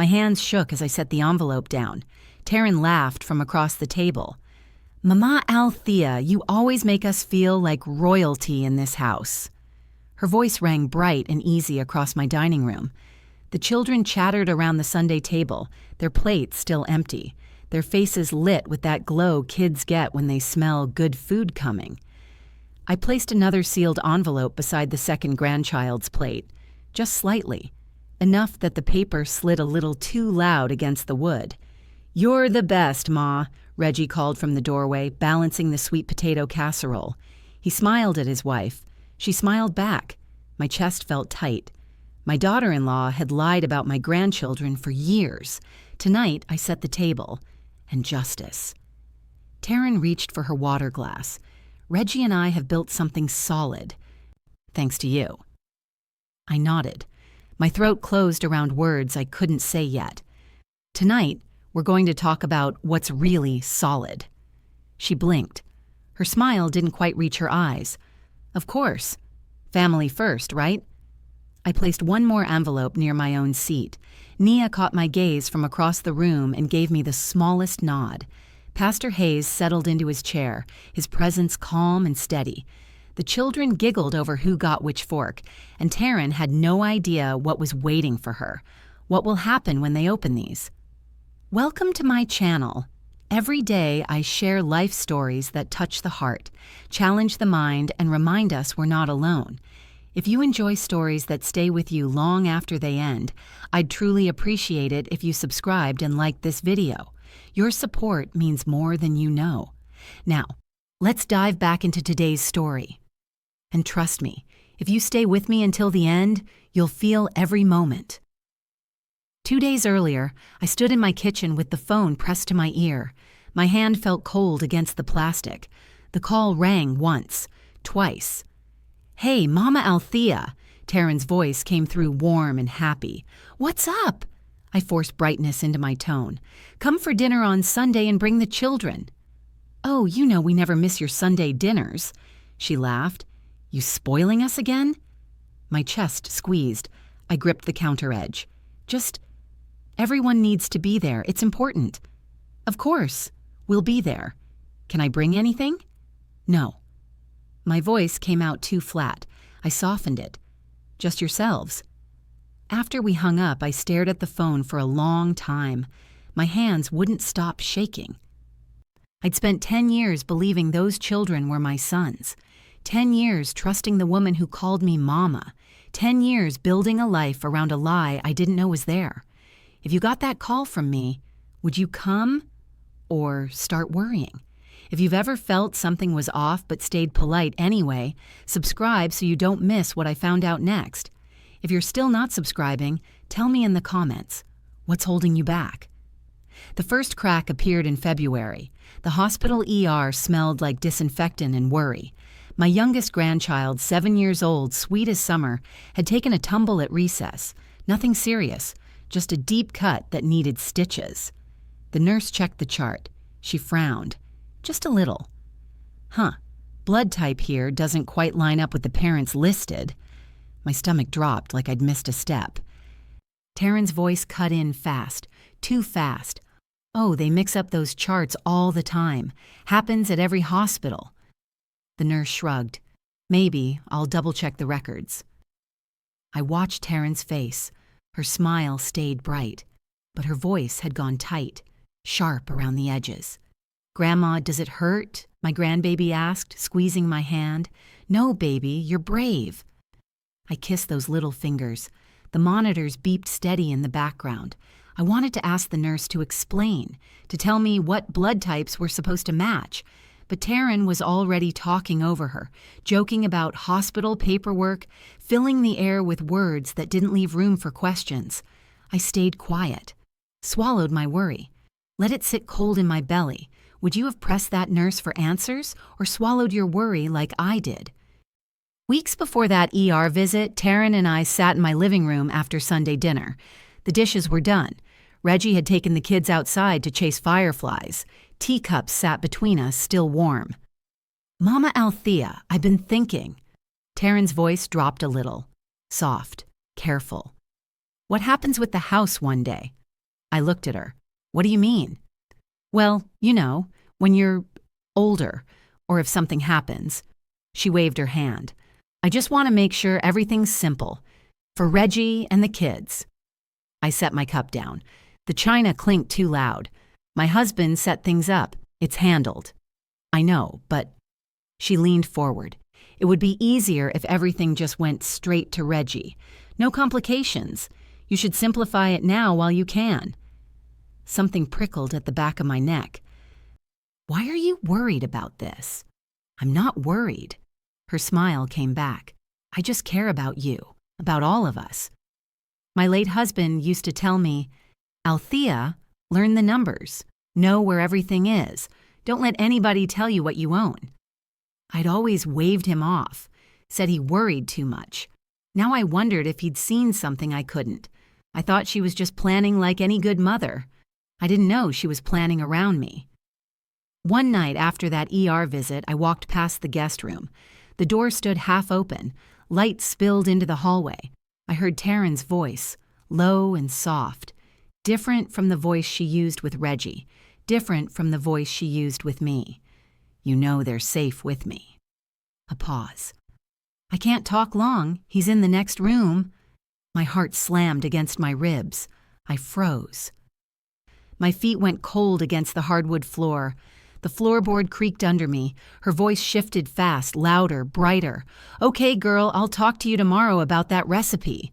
My hands shook as I set the envelope down. Taryn laughed from across the table. "Mama Althea, you always make us feel like royalty in this house." Her voice rang bright and easy across my dining room. The children chattered around the Sunday table, their plates still empty, their faces lit with that glow kids get when they smell good food coming. I placed another sealed envelope beside the second grandchild's plate, just slightly, enough that the paper slid a little too loud against the wood. "You're the best, Ma," Reggie called from the doorway, balancing the sweet potato casserole. He smiled at his wife. She smiled back. My chest felt tight. My daughter-in-law had lied about my grandchildren for years. Tonight, I set the table. And justice. Taryn reached for her water glass. "Reggie and I have built something solid. Thanks to you." I nodded. My throat closed around words I couldn't say yet. "Tonight, we're going to talk about what's really solid." She blinked. Her smile didn't quite reach her eyes. "Of course. Family first, right?" I placed one more envelope near my own seat. Nia caught my gaze from across the room and gave me the smallest nod. Pastor Hayes settled into his chair, his presence calm and steady. The children giggled over who got which fork, and Taryn had no idea what was waiting for her. What will happen when they open these? Welcome to my channel. Every day I share life stories that touch the heart, challenge the mind, and remind us we're not alone. If you enjoy stories that stay with you long after they end, I'd truly appreciate it if you subscribed and liked this video. Your support means more than you know. Now, let's dive back into today's story. And trust me, if you stay with me until the end, you'll feel every moment. 2 days earlier, I stood in my kitchen with the phone pressed to my ear. My hand felt cold against the plastic. The call rang once, twice. "Hey, Mama Althea," Taryn's voice came through warm and happy. "What's up?" I forced brightness into my tone. "Come for dinner on Sunday and bring the children." "Oh, you know we never miss your Sunday dinners." She laughed. "You spoiling us again?" My chest squeezed. I gripped the counter edge. Everyone needs to be there. It's important." "Of course. We'll be there. Can I bring anything?" "No." My voice came out too flat. I softened it. "Just yourselves." After we hung up, I stared at the phone for a long time. My hands wouldn't stop shaking. I'd spent 10 years believing those children were my sons. 10 years trusting the woman who called me Mama. 10 years building a life around a lie I didn't know was there. If you got that call from me, would you come or start worrying? If you've ever felt something was off but stayed polite anyway, subscribe so you don't miss what I found out next. If you're still not subscribing, tell me in the comments. What's holding you back? The first crack appeared in February. The hospital ER smelled like disinfectant and worry. My youngest grandchild, 7 years old, sweet as summer, had taken a tumble at recess. Nothing serious, just a deep cut that needed stitches. The nurse checked the chart. She frowned. Just a little. Blood type here doesn't quite line up with the parents listed. My stomach dropped like I'd missed a step. Taryn's voice cut in fast, too fast. "Oh, they mix up those charts all the time. Happens at every hospital." The nurse shrugged. "Maybe I'll double-check the records." I watched Taryn's face. Her smile stayed bright, but her voice had gone tight, sharp around the edges. "Grandma, does it hurt?" my grandbaby asked, squeezing my hand. "No, baby, you're brave." I kissed those little fingers. The monitors beeped steady in the background. I wanted to ask the nurse to explain, to tell me what blood types were supposed to match, but Taryn was already talking over her, joking about hospital paperwork, filling the air with words that didn't leave room for questions. I stayed quiet, swallowed my worry, let it sit cold in my belly. Would you have pressed that nurse for answers or swallowed your worry like I did? Weeks before that ER visit, Taryn and I sat in my living room after Sunday dinner. The dishes were done. Reggie had taken the kids outside to chase fireflies. Teacups sat between us, still warm. "Mama Althea, I've been thinking." Taryn's voice dropped a little. Soft, careful. "What happens with the house one day? I looked at her. What do you mean? Well, when you're older, or if something happens. She waved her hand. I just want to make sure everything's simple. For Reggie and the kids. I set my cup down. The china clinked too loud. My husband set things up. It's handled. I know, but... She leaned forward. It would be easier if everything just went straight to Reggie. No complications. You should simplify it now while you can. Something prickled at the back of my neck. Why are you worried about this? I'm not worried. Her smile came back. I just care about you, about all of us. My late husband used to tell me, Althea, learn the numbers. Know where everything is. Don't let anybody tell you what you own. I'd always waved him off, said he worried too much. Now I wondered if he'd seen something I couldn't. I thought she was just planning like any good mother. I didn't know she was planning around me. One night after that ER visit, I walked past the guest room. The door stood half open. Light spilled into the hallway. I heard Taryn's voice, low and soft, different from the voice she used with Reggie, different from the voice she used with me. You know they're safe with me. A pause. I can't talk long. He's in the next room. My heart slammed against my ribs. I froze. My feet went cold against the hardwood floor. The floorboard creaked under me. Her voice shifted fast, louder, brighter. Okay, girl, I'll talk to you tomorrow about that recipe.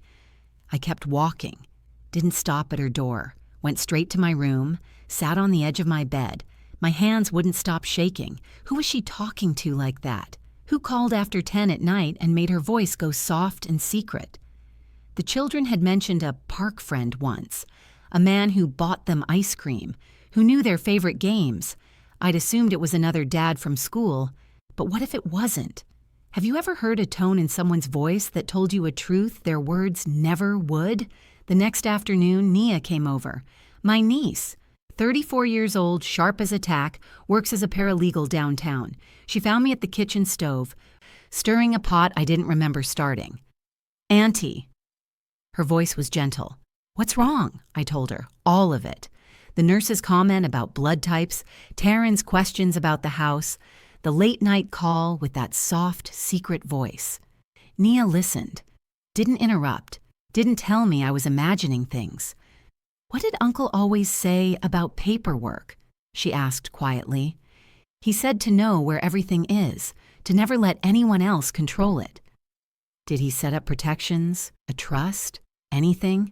I kept walking. Didn't stop at her door. Went straight to my room. Sat on the edge of my bed. My hands wouldn't stop shaking. Who was she talking to like that? Who called after 10 at night and made her voice go soft and secret? The children had mentioned a park friend once. A man who bought them ice cream. Who knew their favorite games. I'd assumed it was another dad from school, but what if it wasn't? Have you ever heard a tone in someone's voice that told you a truth their words never would? The next afternoon, Nia came over. My niece, 34 years old, sharp as a tack, works as a paralegal downtown. She found me at the kitchen stove, stirring a pot I didn't remember starting. Auntie. Her voice was gentle. What's wrong? I told her. All of it. The nurse's comment about blood types, Taryn's questions about the house, the late-night call with that soft, secret voice. Nia listened, didn't interrupt, didn't tell me I was imagining things. What did Uncle always say about paperwork? She asked quietly. He said to know where everything is, to never let anyone else control it. Did he set up protections, a trust, anything?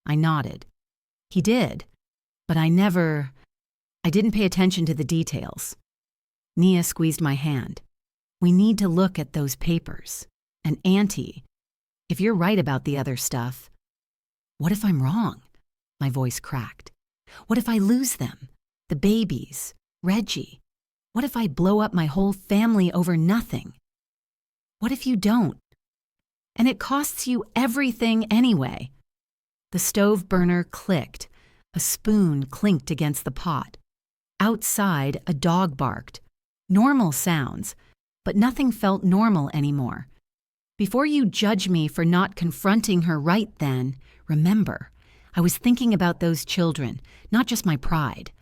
I nodded. He did. But I didn't pay attention to the details. Nia squeezed my hand. We need to look at those papers. And Auntie, if you're right about the other stuff, what if I'm wrong? My voice cracked. What if I lose them? The babies, Reggie. What if I blow up my whole family over nothing? What if you don't? And it costs you everything anyway. The stove burner clicked. A spoon clinked against the pot. Outside, a dog barked. Normal sounds, but nothing felt normal anymore. Before you judge me for not confronting her right then, remember, I was thinking about those children, not just my pride.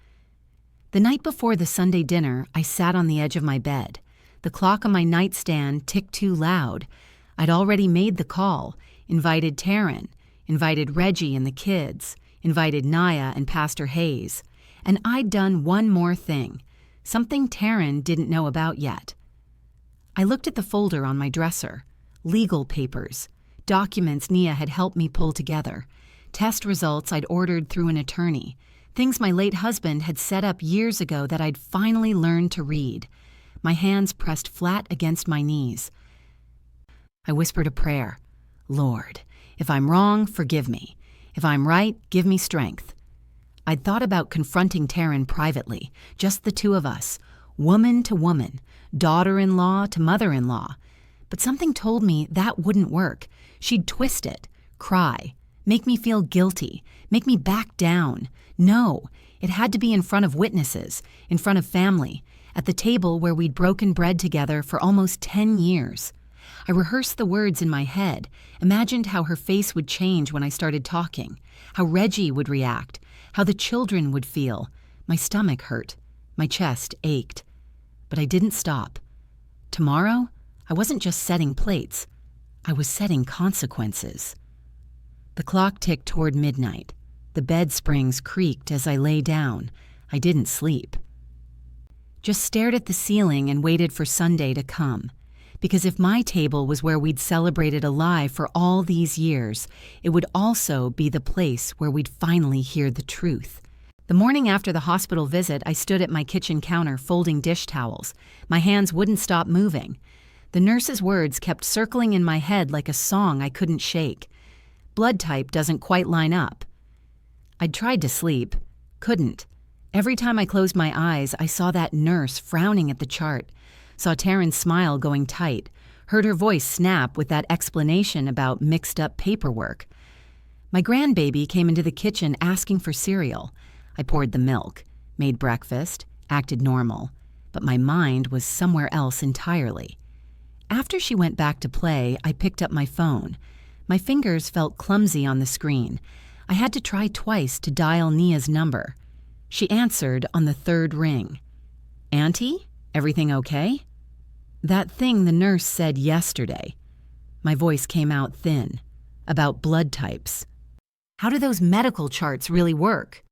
The night before the Sunday dinner, I sat on the edge of my bed. The clock on my nightstand ticked too loud. I'd already made the call, invited Taryn, invited Reggie and the kids, invited Naya and Pastor Hayes, and I'd done one more thing, something Taryn didn't know about yet. I looked at the folder on my dresser, legal papers, documents Nia had helped me pull together, test results I'd ordered through an attorney, things my late husband had set up years ago that I'd finally learned to read. My hands pressed flat against my knees. I whispered a prayer. Lord, if I'm wrong, forgive me. If I'm right, give me strength. I'd thought about confronting Taryn privately, just the two of us, woman to woman, daughter-in-law to mother-in-law. But something told me that wouldn't work. She'd twist it, cry, make me feel guilty, make me back down. No, it had to be in front of witnesses, in front of family, at the table where we'd broken bread together for almost 10 years. I rehearsed the words in my head, imagined how her face would change when I started talking, how Reggie would react, how the children would feel. My stomach hurt. My chest ached. But I didn't stop. Tomorrow, I wasn't just setting plates. I was setting consequences. The clock ticked toward midnight. The bed springs creaked as I lay down. I didn't sleep. Just stared at the ceiling and waited for Sunday to come. Because if my table was where we'd celebrated a lie for all these years, it would also be the place where we'd finally hear the truth. The morning after the hospital visit, I stood at my kitchen counter folding dish towels. My hands wouldn't stop moving. The nurse's words kept circling in my head like a song I couldn't shake. Blood type doesn't quite line up. I'd tried to sleep. Couldn't. Every time I closed my eyes, I saw that nurse frowning at the chart. Saw Taryn's smile going tight, heard her voice snap with that explanation about mixed-up paperwork. My grandbaby came into the kitchen asking for cereal. I poured the milk, made breakfast, acted normal, but my mind was somewhere else entirely. After she went back to play, I picked up my phone. My fingers felt clumsy on the screen. I had to try twice to dial Nia's number. She answered on the third ring. "Auntie, everything okay?" That thing the nurse said yesterday. My voice came out thin. About blood types. How do those medical charts really work?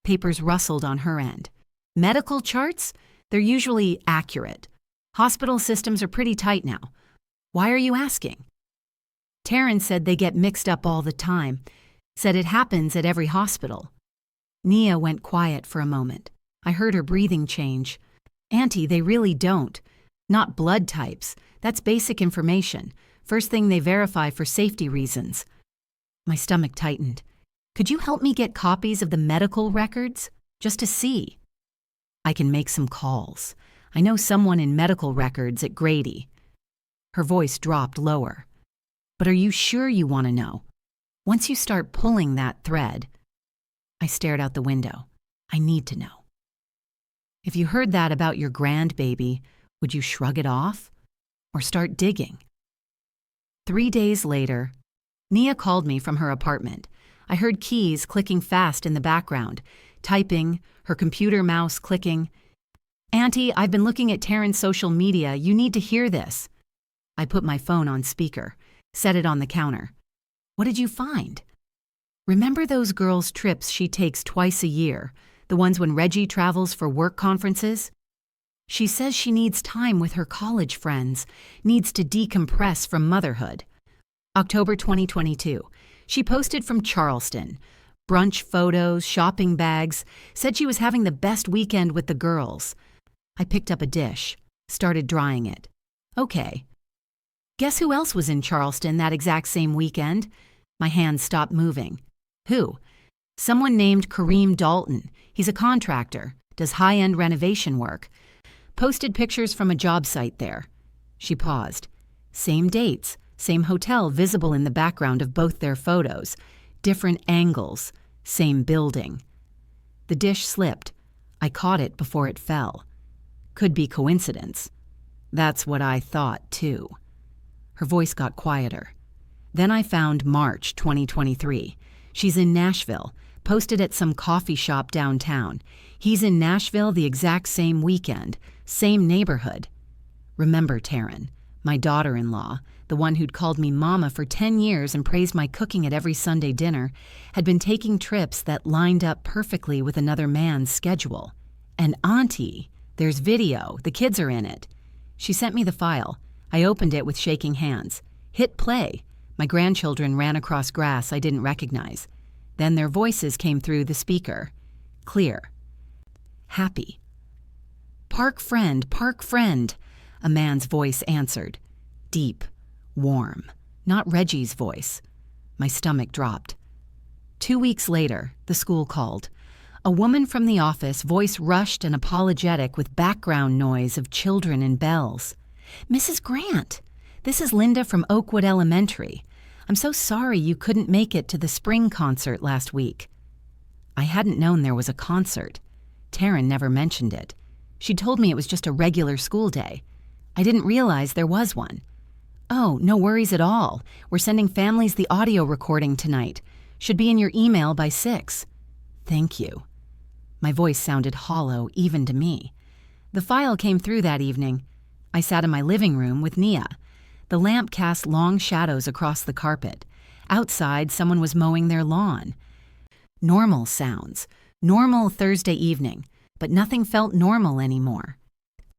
Papers rustled on her end. Medical charts? They're usually accurate. Hospital systems are pretty tight now. Why are you asking? Taryn said they get mixed up all the time. Said it happens at every hospital. Nia went quiet for a moment. I heard her breathing change. Auntie, they really don't. Not blood types. That's basic information. First thing they verify for safety reasons. My stomach tightened. Could you help me get copies of the medical records? Just to see. I can make some calls. I know someone in medical records at Grady. Her voice dropped lower. But are you sure you want to know? Once you start pulling that thread. I stared out the window. I need to know. If you heard that about your grandbaby, would you shrug it off or start digging? 3 days later, Nia called me from her apartment. I heard keys clicking fast in the background, typing, her computer mouse clicking. "Auntie, I've been looking at Taryn's social media. You need to hear this." I put my phone on speaker, set it on the counter. "What did you find?" "Remember those girls' trips she takes twice a year, the ones when Reggie travels for work conferences? She says she needs time with her college friends, needs to decompress from motherhood." October 2022. She posted from Charleston. Brunch photos, shopping bags, said she was having the best weekend with the girls. I picked up a dish, started drying it. Okay. Guess who else was in Charleston that exact same weekend? My hands stopped moving. Who? Someone named Kareem Dalton. He's a contractor, does high-end renovation work. Posted pictures from a job site there. She paused. Same dates, same hotel visible in the background of both their photos. Different angles, same building. The dish slipped. I caught it before it fell. Could be coincidence. That's what I thought, too. Her voice got quieter. Then I found March 2023. She's in Nashville, posted at some coffee shop downtown. He's in Nashville the exact same weekend, same neighborhood. Remember Taryn, my daughter-in-law, the one who'd called me mama for 10 years and praised my cooking at every Sunday dinner, had been taking trips that lined up perfectly with another man's schedule. And Auntie, there's video, the kids are in it. She sent me the file. I opened it with shaking hands. Hit play. My grandchildren ran across grass I didn't recognize. Then their voices came through the speaker. Clear. Happy. Park friend, a man's voice answered. Deep, warm, not Reggie's voice. My stomach dropped. 2 weeks later, the school called. A woman from the office, voice rushed and apologetic with background noise of children and bells. "Mrs. Grant, this is Linda from Oakwood Elementary. I'm so sorry you couldn't make it to the spring concert last week." I hadn't known there was a concert. Taryn never mentioned it. She told me it was just a regular school day. I didn't realize there was one. Oh, no worries at all. We're sending families the audio recording tonight. Should be in your email by 6. Thank you. My voice sounded hollow even to me. The file came through that evening. I sat in my living room with Nia. The lamp cast long shadows across the carpet. Outside, someone was mowing their lawn. Normal sounds. Normal Thursday evening. But nothing felt normal anymore.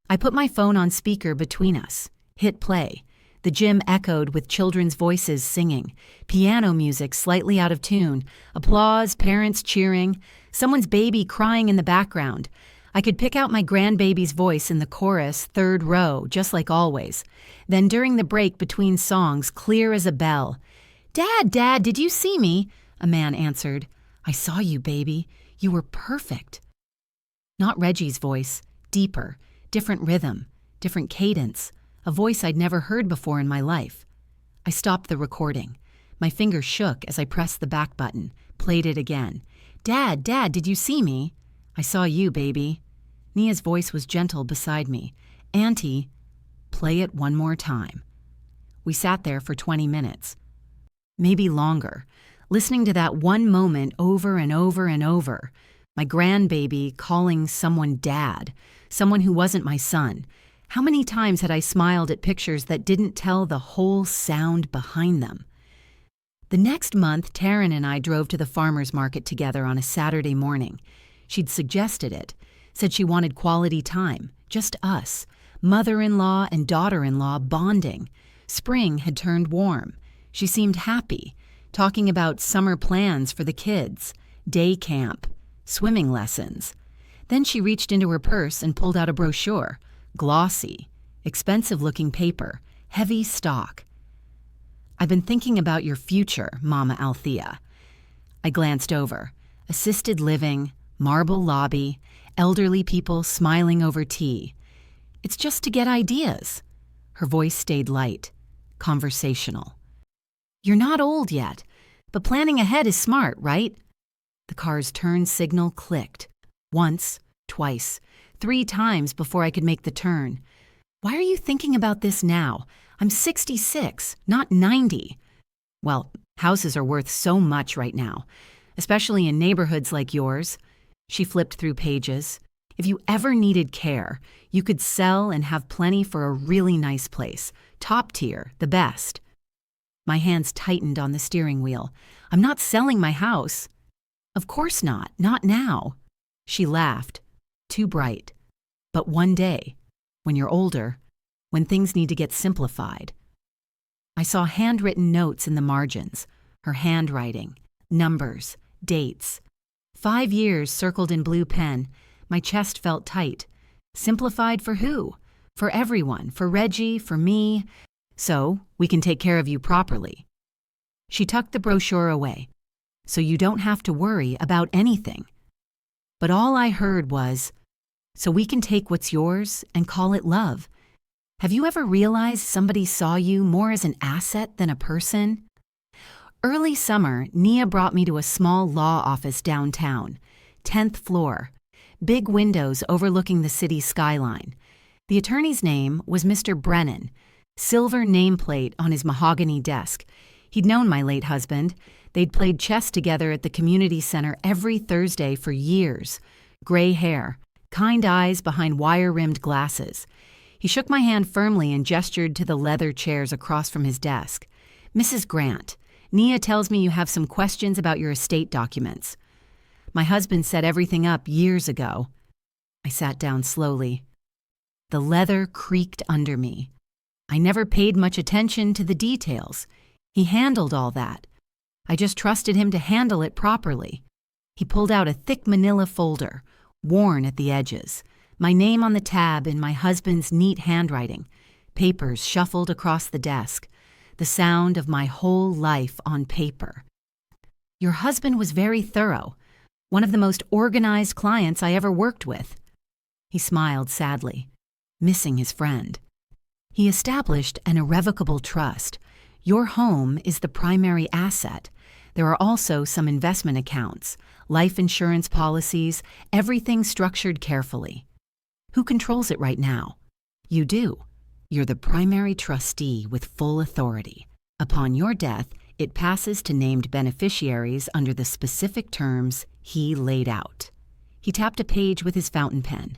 I put my phone on speaker between us. Hit play. The gym echoed with children's voices singing, piano music slightly out of tune, applause, parents cheering, someone's baby crying in the background. I could pick out my grandbaby's voice in the chorus, third row, just like always. Then during the break between songs, clear as a bell. "Dad, Dad, did you see me?" a man answered. "I saw you, baby. You were perfect." Not Reggie's voice, deeper, different rhythm, different cadence. A voice I'd never heard before in my life. I stopped the recording. My fingers shook as I pressed the back button, played it again. "Dad, Dad, did you see me?" "I saw you, baby." Nia's voice was gentle beside me. "Auntie, play it one more time." We sat there for 20 minutes. Maybe longer, listening to that one moment over and over and over. My grandbaby calling someone dad, someone who wasn't my son. How many times had I smiled at pictures that didn't tell the whole sound behind them? The next month, Taryn and I drove to the farmer's market together on a Saturday morning. She'd suggested it, said she wanted quality time, just us, mother-in-law and daughter-in-law bonding. Spring had turned warm. She seemed happy, talking about summer plans for the kids, day camp, swimming lessons. Then she reached into her purse and pulled out a brochure. Glossy, expensive-looking paper, heavy stock. "I've been thinking about your future, Mama Althea." I glanced over. Assisted living, marble lobby, elderly people smiling over tea. "It's just to get ideas." Her voice stayed light, conversational. "You're not old yet, but planning ahead is smart, right?" The car's turn signal clicked. Once, twice, 3 times before I could make the turn. "Why are you thinking about this now? I'm 66, not 90. "Well, houses are worth so much right now, especially in neighborhoods like yours." She flipped through pages. "If you ever needed care, you could sell and have plenty for a really nice place. Top tier, the best." My hands tightened on the steering wheel. "I'm not selling my house." "Of course not now." She laughed. Too bright. "But one day, when you're older, when things need to get simplified." I saw handwritten notes in the margins, her handwriting, numbers, dates. 5 years circled in blue pen. My chest felt tight. Simplified for who? For everyone, for Reggie, for me. "So we can take care of you properly." She tucked the brochure away. "So you don't have to worry about anything." But all I heard was, "So we can take what's yours and call it love." Have you ever realized somebody saw you more as an asset than a person? Early summer, Nia brought me to a small law office downtown, 10th floor, big windows overlooking the city skyline. The attorney's name was Mr. Brennan, silver nameplate on his mahogany desk. He'd known my late husband. They'd played chess together at the community center every Thursday for years. Gray hair, kind eyes behind wire-rimmed glasses. He shook my hand firmly and gestured to the leather chairs across from his desk. "Mrs. Grant, Nia tells me you have some questions about your estate documents. My husband set everything up years ago." I sat down slowly. The leather creaked under me. I never paid much attention to the details. He handled all that. I just trusted him to handle it properly. He pulled out a thick manila folder, worn at the edges, my name on the tab in my husband's neat handwriting, papers shuffled across the desk, the sound of my whole life on paper. "Your husband was very thorough, one of the most organized clients I ever worked with." He smiled sadly, missing his friend. "He established an irrevocable trust. Your home is the primary asset. There are also some investment accounts, life insurance policies, everything structured carefully. Who controls it right now? You do. You're the primary trustee with full authority. Upon your death, it passes to named beneficiaries under the specific terms he laid out. He tapped a page with his fountain pen.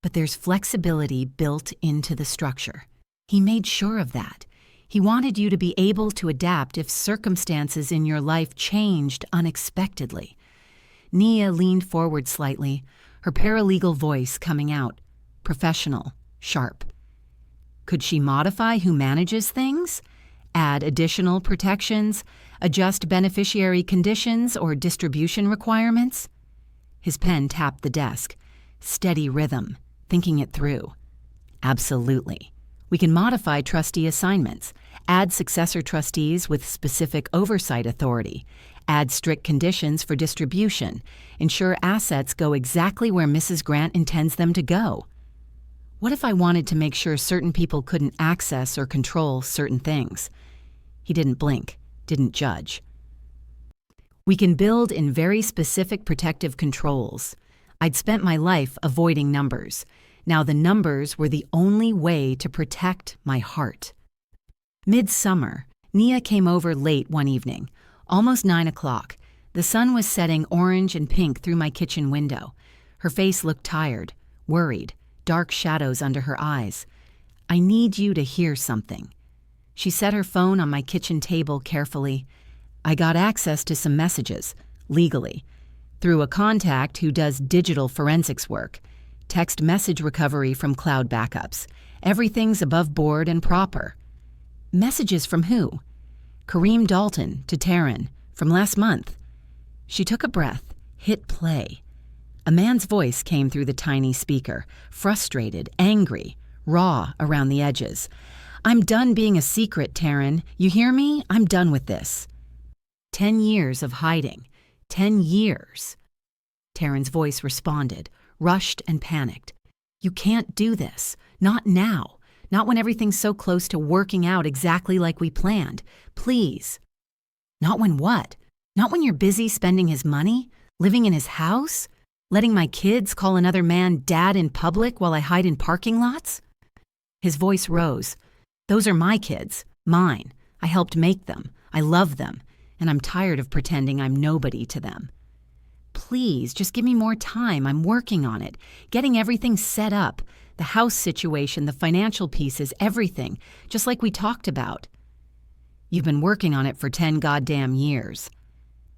But there's flexibility built into the structure. He made sure of that. He wanted you to be able to adapt if circumstances in your life changed unexpectedly. Nia leaned forward slightly, her paralegal voice coming out, professional, sharp. Could she modify who manages things? Add additional protections? Adjust beneficiary conditions or distribution requirements? His pen tapped the desk. Steady rhythm, thinking it through. Absolutely. We can modify trustee assignments, add successor trustees with specific oversight authority, add strict conditions for distribution, ensure assets go exactly where Mrs. Grant intends them to go. What if I wanted to make sure certain people couldn't access or control certain things? He didn't blink, didn't judge. We can build in very specific protective controls. I'd spent my life avoiding numbers. Now the numbers were the only way to protect my heart. Midsummer, Nia came over late one evening, almost 9 o'clock. The sun was setting orange and pink through my kitchen window. Her face looked tired, worried, dark shadows under her eyes. I need you to hear something. She set her phone on my kitchen table carefully. I got access to some messages, legally, through a contact who does digital forensics work, text message recovery from cloud backups. Everything's above board and proper. Messages from who? Kareem Dalton to Taryn, from last month. She took a breath, hit play. A man's voice came through the tiny speaker, frustrated, angry, raw around the edges. I'm done being a secret, Taryn. You hear me? I'm done with this. 10 years of hiding. 10 years. Taryn's voice responded, rushed and panicked. You can't do this. Not now. Not when everything's so close to working out exactly like we planned. Please. Not when what? Not when you're busy spending his money? Living in his house? Letting my kids call another man dad in public while I hide in parking lots? His voice rose. Those are my kids. Mine. I helped make them. I love them. And I'm tired of pretending I'm nobody to them. Please, just give me more time. I'm working on it. Getting everything set up. The house situation, the financial pieces, everything. Just like we talked about. You've been working on it for 10 goddamn years.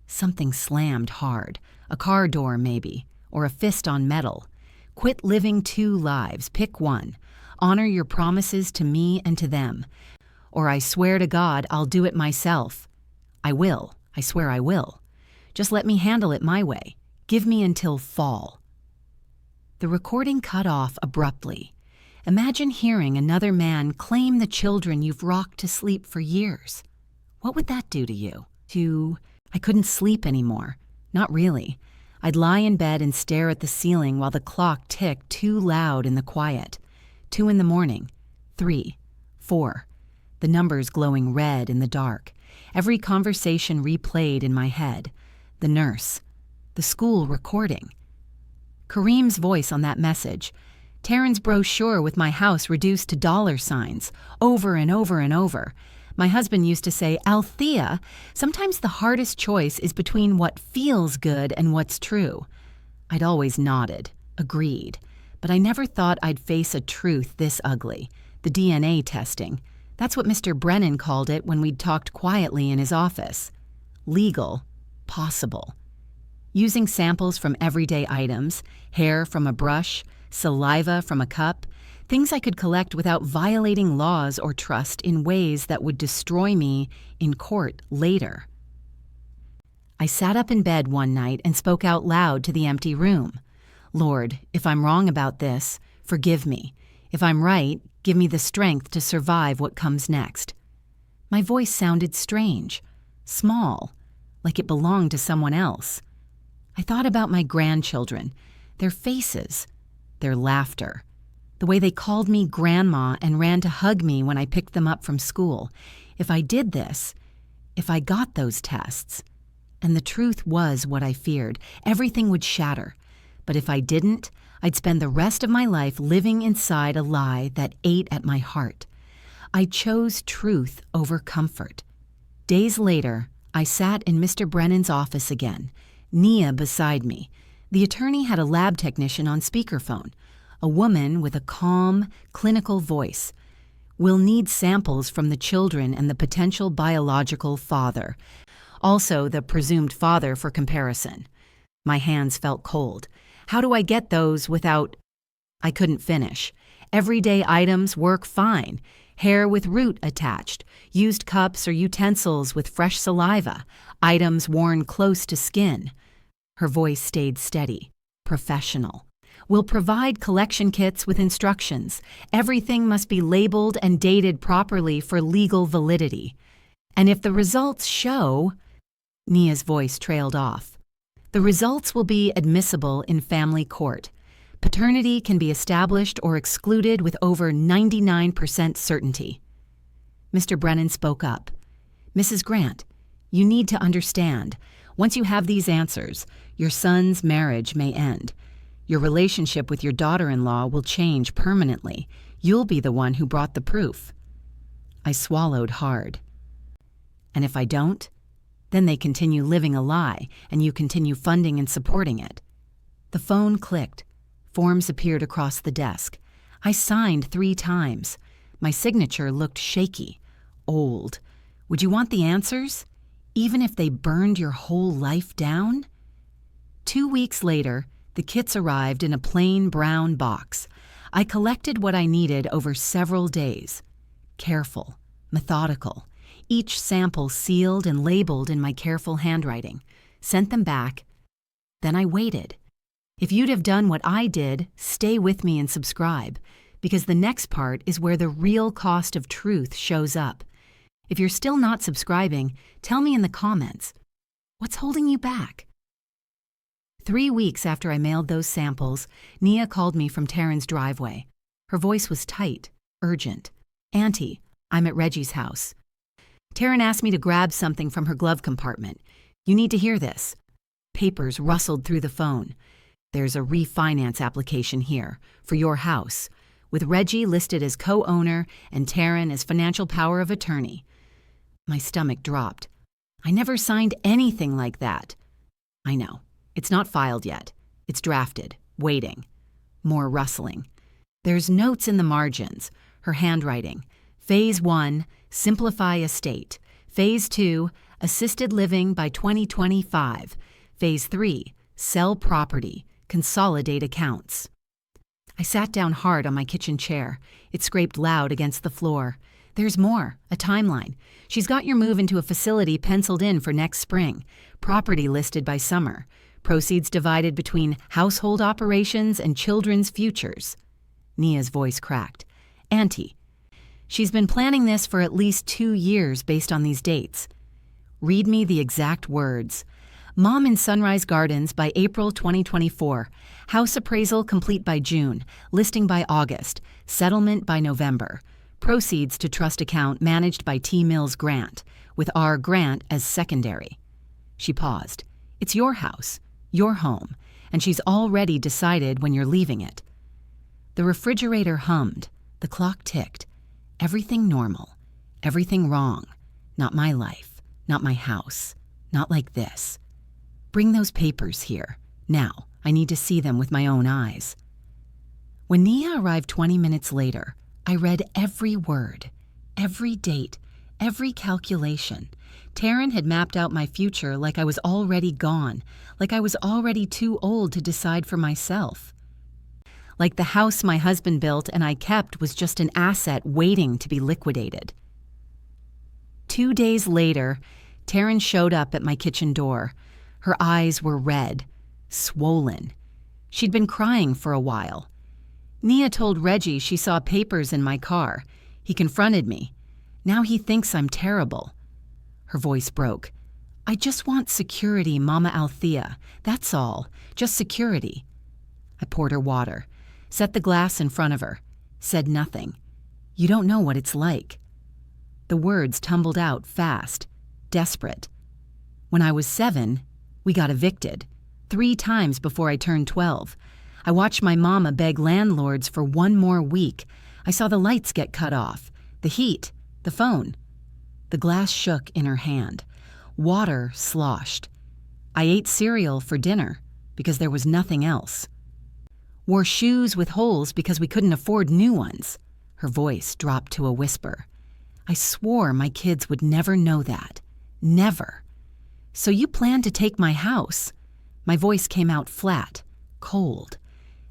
Something slammed hard. A car door, maybe. Or a fist on metal. Quit living 2 lives. Pick one. Honor your promises to me and to them. Or I swear to God I'll do it myself. I will. I swear I will. Just let me handle it my way. Give me until fall. The recording cut off abruptly. Imagine hearing another man claim the children you've rocked to sleep for years. What would that do to you? I couldn't sleep anymore. Not really. I'd lie in bed and stare at the ceiling while the clock ticked too loud in the quiet. 2 in the morning. 3. 4. The numbers glowing red in the dark. Every conversation replayed in my head. The nurse. The school recording. Kareem's voice on that message. Taryn's brochure with my house reduced to $signs. Over and over and over. My husband used to say, Althea, sometimes the hardest choice is between what feels good and what's true. I'd always nodded, agreed, but I never thought I'd face a truth this ugly. The DNA testing. That's what Mr. Brennan called it when we'd talked quietly in his office. Legal, possible. Using samples from everyday items, hair from a brush, saliva from a cup, things I could collect without violating laws or trust in ways that would destroy me in court later. I sat up in bed one night and spoke out loud to the empty room. Lord, if I'm wrong about this, forgive me. If I'm right, give me the strength to survive what comes next. My voice sounded strange, small, like it belonged to someone else. I thought about my grandchildren, their faces, their laughter, the way they called me grandma and ran to hug me when I picked them up from school. If I did this, if I got those tests, and the truth was what I feared, everything would shatter. But if I didn't, I'd spend the rest of my life living inside a lie that ate at my heart. I chose truth over comfort. Days later, I sat in Mr. Brennan's office again, Nia beside me. The attorney had a lab technician on speakerphone, a woman with a calm, clinical voice. "We'll need samples from the children and the potential biological father, also the presumed father for comparison." My hands felt cold. How do I get those without... I couldn't finish. Everyday items work fine. Hair with root attached, used cups or utensils with fresh saliva, items worn close to skin. Her voice stayed steady, professional. "We'll provide collection kits with instructions. Everything must be labeled and dated properly for legal validity. And if the results show..." Nia's voice trailed off. "The results will be admissible in family court. Paternity can be established or excluded with over 99% certainty." Mr. Brennan spoke up. "Mrs. Grant, you need to understand, once you have these answers, your son's marriage may end. Your relationship with your daughter-in-law will change permanently. You'll be the one who brought the proof." I swallowed hard. "And if I don't? Then they continue living a lie, and you continue funding and supporting it." The phone clicked. Forms appeared across the desk. I signed 3 times. My signature looked shaky, old. "Would you want the answers? Even if they burned your whole life down?" 2 weeks later, the kits arrived in a plain brown box. I collected what I needed over several days. Careful, methodical. Each sample sealed and labeled in my careful handwriting. Sent them back. Then I waited. If you'd have done what I did, stay with me and subscribe, because the next part is where the real cost of truth shows up. If you're still not subscribing, tell me in the comments. What's holding you back? 3 weeks after I mailed those samples, Nia called me from Taryn's driveway. Her voice was tight, urgent. "Auntie, I'm at Reggie's house. Taryn asked me to grab something from her glove compartment. You need to hear this." Papers rustled through the phone. "There's a refinance application here, for your house, with Reggie listed as co-owner and Taryn as financial power of attorney." My stomach dropped. "I never signed anything like that." "I know. It's not filed yet. It's drafted, waiting." More rustling. "There's notes in the margins." Her handwriting. Phase 1, simplify estate. Phase 2, assisted living by 2025. Phase 3, sell property, consolidate accounts. I sat down hard on my kitchen chair. It scraped loud against the floor. "There's more, a timeline. She's got your move into a facility penciled in for next spring. Property listed by summer. Proceeds divided between household operations and children's futures." Nia's voice cracked. "Auntie, she's been planning this for at least 2 years based on these dates." Read me the exact words. "Mom in Sunrise Gardens by April 2024. House appraisal complete by June. Listing by August. Settlement by November. Proceeds to trust account managed by T. Mills Grant, with R. Grant as secondary." She paused. "It's your house, your home, and she's already decided when you're leaving it." The refrigerator hummed. The clock ticked. Everything normal. Everything wrong. Not my life. Not my house. Not like this. "Bring those papers here. Now, I need to see them with my own eyes." When Nia arrived 20 minutes later, I read every word, every date, every calculation. Taryn had mapped out my future like I was already gone, like I was already too old to decide for myself. Like the house my husband built and I kept was just an asset waiting to be liquidated. 2 days later, Taryn showed up at my kitchen door. Her eyes were red, swollen. She'd been crying for a while. Nia told Reggie she saw papers in my car. He confronted me. Now he thinks I'm terrible. Her voice broke. "I just want security, Mama Althea. That's all. Just security." I poured her water, set the glass in front of her, said nothing. "You don't know what it's like." The words tumbled out fast, desperate. "When I was 7, we got evicted. 3 times before I turned 12. I watched my mama beg landlords for one more week. I saw the lights get cut off, the heat, the phone. The glass shook in her hand. Water sloshed. I ate cereal for dinner because there was nothing else. Wore shoes with holes because we couldn't afford new ones. Her voice dropped to a whisper. I swore my kids would never know that. Never. So you plan to take my house? My voice came out flat, cold.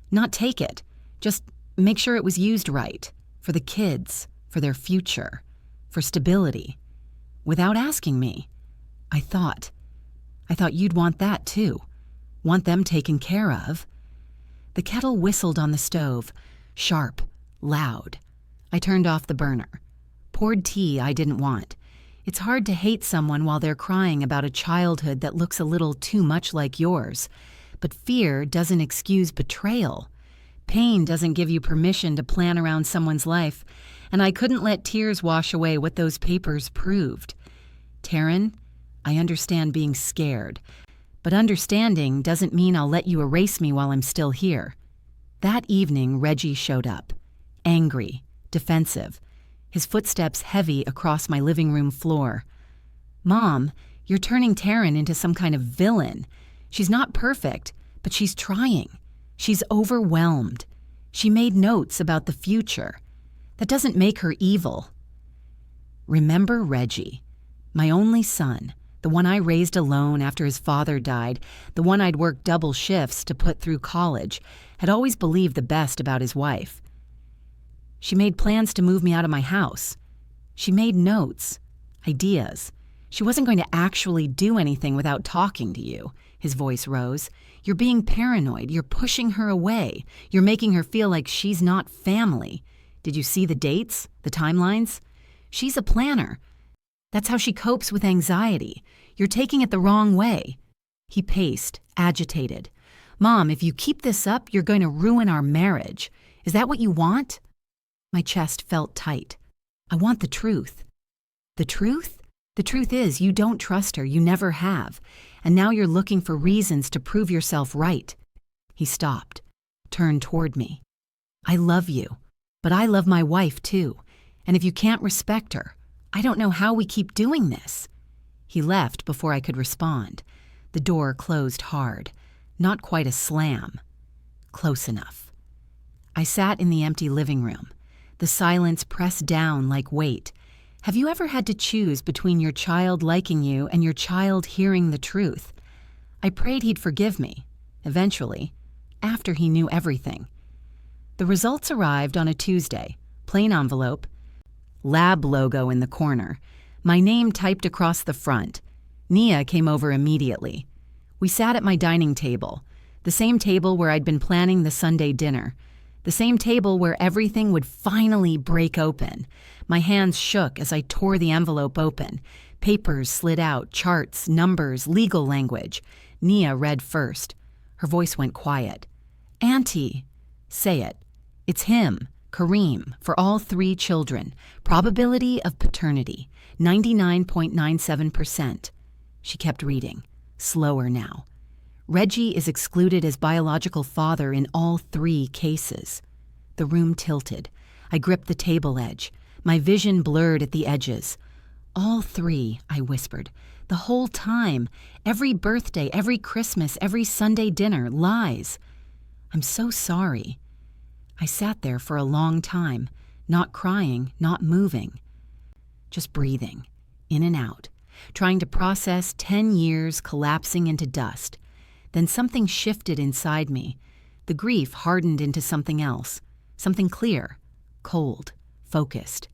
Not take it, just make sure it was used right. For the kids, for their future, for stability. Without asking me. I thought you'd want that too. Want them taken care of. The kettle whistled on the stove, sharp, loud. I turned off the burner. Poured tea I didn't want. It's hard to hate someone while they're crying about a childhood that looks a little too much like yours. But fear doesn't excuse betrayal. Pain doesn't give you permission to plan around someone's life, and I couldn't let tears wash away what those papers proved. Taryn, I understand being scared, but understanding doesn't mean I'll let you erase me while I'm still here. That evening, Reggie showed up, angry, defensive, his footsteps heavy across my living room floor. Mom, you're turning Taryn into some kind of villain. She's not perfect, but she's trying. She's overwhelmed. She made notes about the future. That doesn't make her evil. Remember Reggie, my only son, the one I raised alone after his father died, the one I'd worked double shifts to put through college, had always believed the best about his wife. She made plans to move me out of my house. She made notes, ideas. She wasn't going to actually do anything without talking to you. His voice rose. You're being paranoid. You're pushing her away. You're making her feel like she's not family. Did you see the dates, the timelines? She's a planner. That's how she copes with anxiety. You're taking it the wrong way. He paced, agitated. Mom, if you keep this up, you're going to ruin our marriage. Is that what you want? My chest felt tight. I want the truth. The truth? The truth is, you don't trust her. You never have. And now you're looking for reasons to prove yourself right. He stopped, turned toward me. I love you, but I love my wife too. And if you can't respect her, I don't know how we keep doing this. He left before I could respond. The door closed hard, not quite a slam. Close enough. I sat in the empty living room. The silence pressed down like weight. Have you ever had to choose between your child liking you and your child hearing the truth? I prayed he'd forgive me, eventually, after he knew everything. The results arrived on a Tuesday, plain envelope, lab logo in the corner, my name typed across the front. Nia came over immediately. We sat at my dining table, the same table where I'd been planning the Sunday dinner, the same table where everything would finally break open. My hands shook as I tore the envelope open. Papers slid out, charts, numbers, legal language. Nia read first. Her voice went quiet. Auntie, say it. It's him, Kareem, for all 3 children. Probability of paternity, 99.97%. She kept reading, slower now. Reggie is excluded as biological father in all 3 cases. The room tilted. I gripped the table edge. My vision blurred at the edges. All 3, I whispered. The whole time. Every birthday, every Christmas, every Sunday dinner. Lies. I'm so sorry. I sat there for a long time, not crying, not moving. Just breathing, in and out, trying to process 10 years collapsing into dust. Then something shifted inside me. The grief hardened into something else, something clear, cold, focused.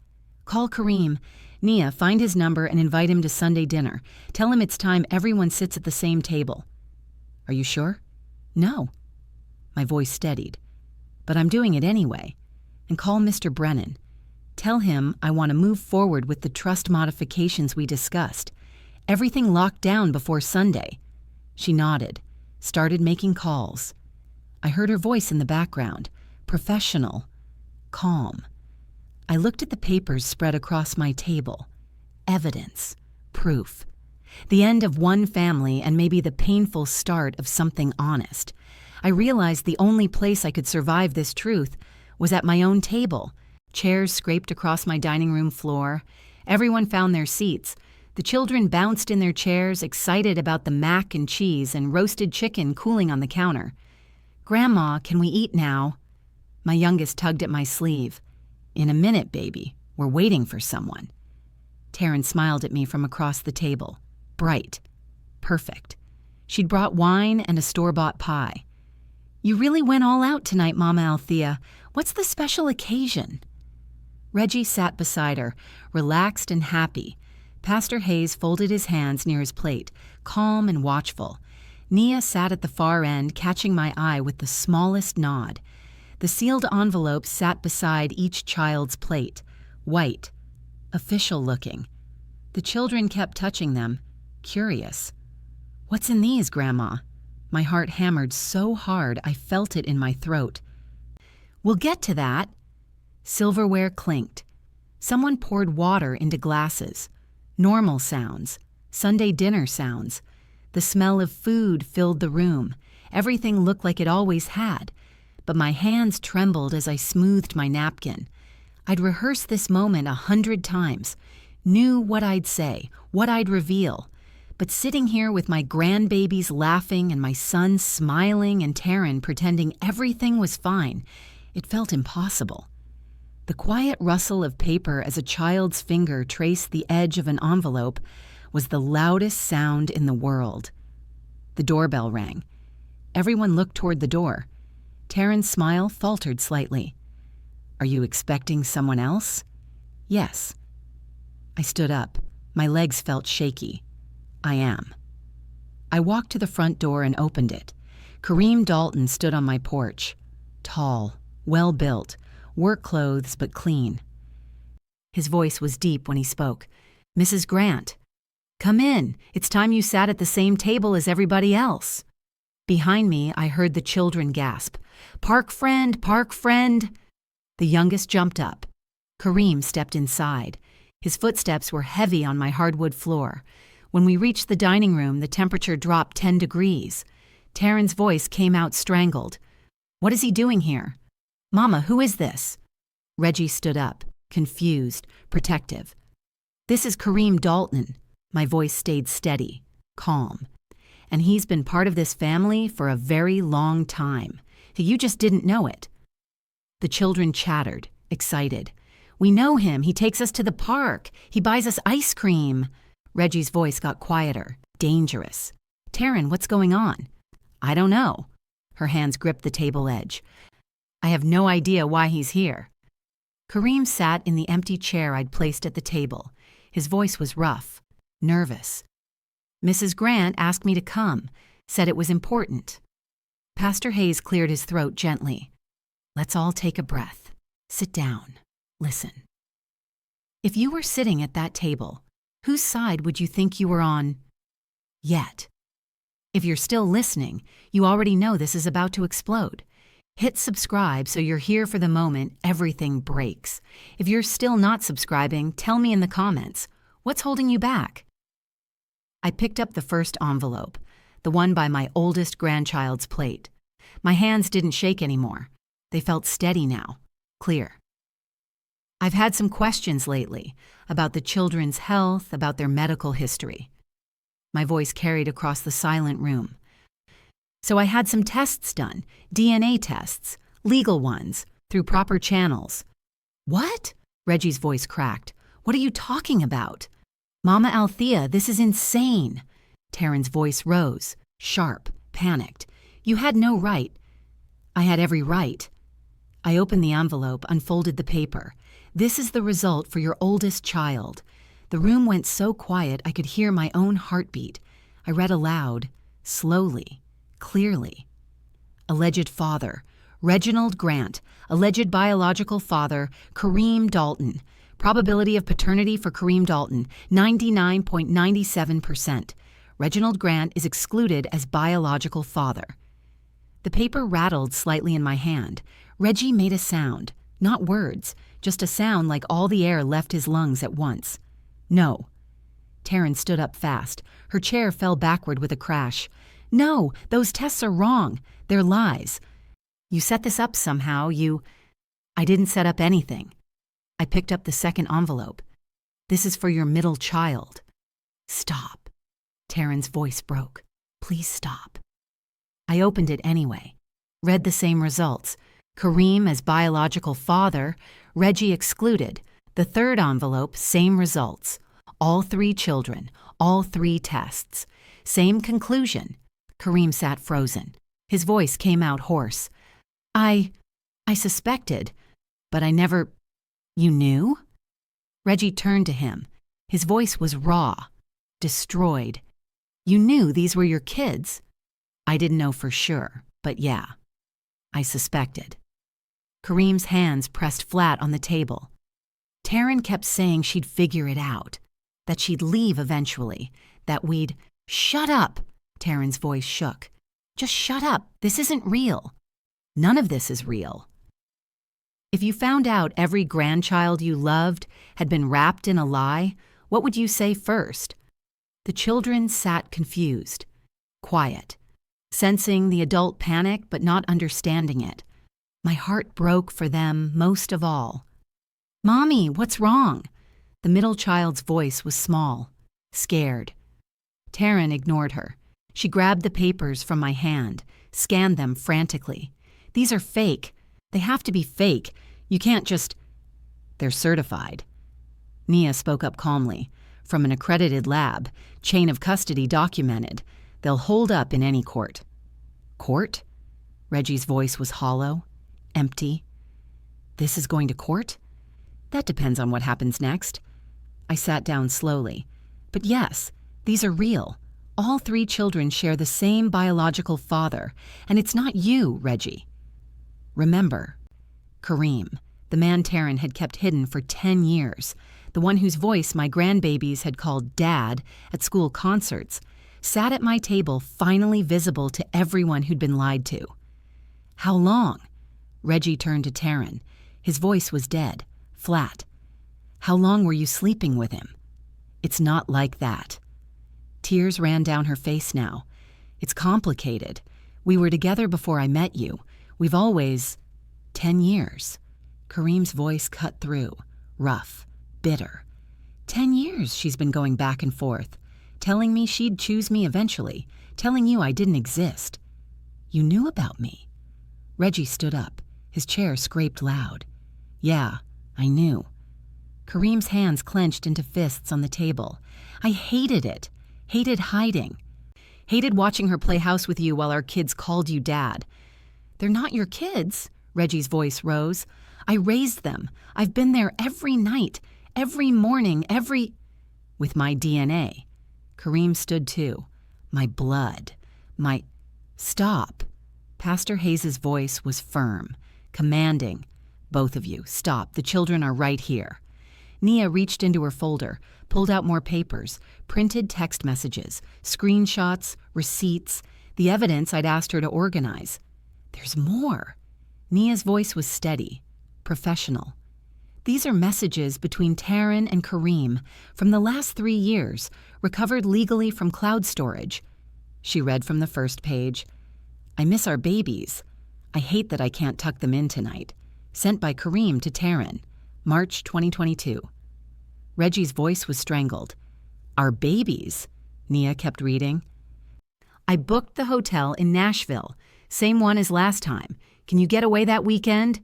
Call Kareem. Nia, find his number and invite him to Sunday dinner. Tell him it's time everyone sits at the same table. Are you sure? No. My voice steadied. But I'm doing it anyway. And call Mr. Brennan. Tell him I want to move forward with the trust modifications we discussed. Everything locked down before Sunday. She nodded, started making calls. I heard her voice in the background, professional, calm. I looked at the papers spread across my table. Evidence, proof. The end of one family and maybe the painful start of something honest. I realized the only place I could survive this truth was at my own table. Chairs scraped across my dining room floor. Everyone found their seats. The children bounced in their chairs, excited about the mac and cheese and roasted chicken cooling on the counter. "Grandma, can we eat now?" My youngest tugged at my sleeve. "In a minute, baby. We're waiting for someone." Taryn smiled at me from across the table. Bright. Perfect. She'd brought wine and a store-bought pie. "You really went all out tonight, Mama Althea. What's the special occasion?" Reggie sat beside her, relaxed and happy. Pastor Hayes folded his hands near his plate, calm and watchful. Nia sat at the far end, catching my eye with the smallest nod. The sealed envelopes sat beside each child's plate, white, official-looking. The children kept touching them, curious. "What's in these, Grandma?" My heart hammered so hard I felt it in my throat. "We'll get to that." Silverware clinked. Someone poured water into glasses. Normal sounds. Sunday dinner sounds. The smell of food filled the room. Everything looked like it always had. But my hands trembled as I smoothed my napkin. I'd rehearsed this moment 100 times. Knew what I'd say, what I'd reveal. But sitting here with my grandbabies laughing and my son smiling and Taryn pretending everything was fine, it felt impossible. The quiet rustle of paper as a child's finger traced the edge of an envelope was the loudest sound in the world. The doorbell rang. Everyone looked toward the door. Taryn's smile faltered slightly. "Are you expecting someone else?" "Yes." I stood up. My legs felt shaky. "I am." I walked to the front door and opened it. Kareem Dalton stood on my porch. Tall, well-built, work clothes but clean. His voice was deep when he spoke. "Mrs. Grant, come in. It's time you sat at the same table as everybody else." Behind me, I heard the children gasp, "Park friend, park friend." The youngest jumped up. Kareem stepped inside. His footsteps were heavy on my hardwood floor. When we reached the dining room, the temperature dropped 10 degrees. Taryn's voice came out strangled. "What is he doing here?" "Mama, who is this?" Reggie stood up, confused, protective. "This is Kareem Dalton." My voice stayed steady, calm. "And he's been part of this family for a very long time. You just didn't know it." The children chattered, excited. "We know him. He takes us to the park. He buys us ice cream." Reggie's voice got quieter, dangerous. "Taryn, what's going on?" "I don't know." Her hands gripped the table edge. "I have no idea why he's here." Kareem sat in the empty chair I'd placed at the table. His voice was rough, nervous. "Mrs. Grant asked me to come, said it was important." Pastor Hayes cleared his throat gently. "Let's all take a breath. Sit down. Listen. If you were sitting at that table, whose side would you think you were on yet? If you're still listening, you already know this is about to explode. Hit subscribe so you're here for the moment everything breaks. If you're still not subscribing, tell me in the comments. What's holding you back? I picked up the first envelope, the one by my oldest grandchild's plate. My hands didn't shake anymore. They felt steady now, clear. I've had some questions lately about the children's health, about their medical history. My voice carried across the silent room. So I had some tests done, DNA tests, legal ones, through proper channels. "What?" Reggie's voice cracked. "What are you talking about?" "Mama Althea, this is insane." Taryn's voice rose, sharp, panicked. "You had no right." "I had every right." I opened the envelope, unfolded the paper. "This is the result for your oldest child." The room went so quiet I could hear my own heartbeat. I read aloud, slowly, clearly. Alleged father, Reginald Grant. Alleged biological father, Kareem Dalton. Probability of paternity for Kareem Dalton, 99.97%. Reginald Grant is excluded as biological father. The paper rattled slightly in my hand. Reggie made a sound, not words, just a sound like all the air left his lungs at once. "No." Taryn stood up fast. Her chair fell backward with a crash. No, those tests are wrong. They're lies. You set this up somehow. I didn't set up anything. I picked up the second envelope. This is for your middle child. Stop. Taryn's voice broke. Please stop. I opened it anyway. Read the same results. Kareem as biological father, Reggie excluded. The third envelope, same results. All 3 children, all 3 tests. Same conclusion. Kareem sat frozen. His voice came out hoarse. I suspected, but I never... You knew? Reggie turned to him. His voice was raw, destroyed. You knew these were your kids? I didn't know for sure, but yeah, I suspected. Kareem's hands pressed flat on the table. Taryn kept saying she'd figure it out, that she'd leave eventually, that we'd... Shut up! Taryn's voice shook. Just shut up. This isn't real. None of this is real. If you found out every grandchild you loved had been wrapped in a lie, what would you say first? The children sat confused, quiet, sensing the adult panic but not understanding it. My heart broke for them most of all. Mommy, what's wrong? The middle child's voice was small, scared. Taryn ignored her. She grabbed the papers from my hand, scanned them frantically. These are fake. They have to be fake. You can't just... They're certified. Nia spoke up calmly. From an accredited lab, chain of custody documented. They'll hold up in any court. Court? Reggie's voice was hollow, empty. This is going to court? That depends on what happens next. I sat down slowly. But yes, these are real. All 3 children share the same biological father, and it's not you, Reggie. Remember, Kareem, the man Taryn had kept hidden for 10 years, the one whose voice my grandbabies had called Dad at school concerts, sat at my table finally visible to everyone who'd been lied to. How long? Reggie turned to Taryn. His voice was dead, flat. How long were you sleeping with him? It's not like that. Tears ran down her face now. It's complicated. We were together before I met you. We've always... 10 years. Kareem's voice cut through, rough, bitter. 10 years she's been going back and forth, telling me she'd choose me eventually, telling you I didn't exist. You knew about me. Reggie stood up. His chair scraped loud. Yeah, I knew. Kareem's hands clenched into fists on the table. I hated it. Hated hiding. Hated watching her play house with you while our kids called you Dad. They're not your kids, Reggie's voice rose. I raised them. I've been there every night, every morning, with my DNA. Kareem stood too. My blood. Stop. Pastor Hayes' voice was firm, commanding. Both of you, stop. The children are right here. Nia reached into her folder, pulled out more papers, printed text messages, screenshots, receipts, the evidence I'd asked her to organize. There's more. Nia's voice was steady, professional. These are messages between Taryn and Kareem from the last 3 years, recovered legally from cloud storage. She read from the first page. I miss our babies. I hate that I can't tuck them in tonight. Sent by Kareem to Taryn, March 2022. Reggie's voice was strangled. Our babies, Nia kept reading. I booked the hotel in Nashville, same one as last time. Can you get away that weekend?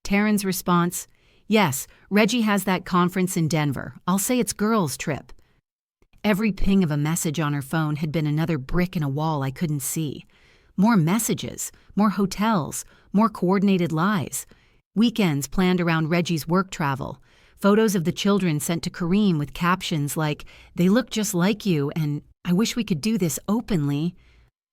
Taryn's response, yes, Reggie has that conference in Denver. I'll say it's girls' trip. Every ping of a message on her phone had been another brick in a wall I couldn't see. More messages, more hotels, more coordinated lies. Weekends planned around Reggie's work travel. Photos of the children sent to Kareem with captions like, they look just like you and I wish we could do this openly.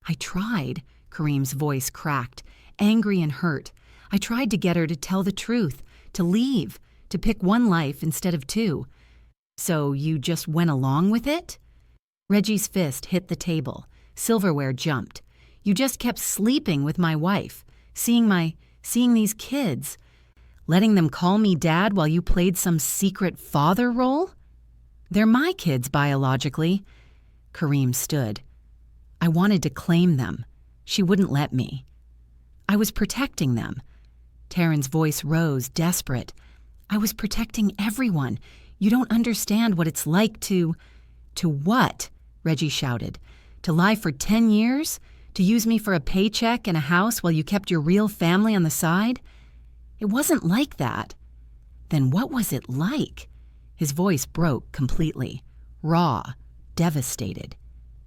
I tried, Kareem's voice cracked, angry and hurt. I tried to get her to tell the truth, to leave, to pick one life instead of 2. So you just went along with it? Reggie's fist hit the table. Silverware jumped. You just kept sleeping with my wife, seeing these kids, letting them call me Dad while you played some secret father role? They're my kids biologically. Kareem stood. I wanted to claim them. She wouldn't let me. I was protecting them. Taryn's voice rose, desperate. I was protecting everyone. You don't understand what it's like to... To what? Reggie shouted. To lie for 10 years? To use me for a paycheck and a house while you kept your real family on the side? It wasn't like that. Then what was it like? His voice broke completely. Raw, devastated.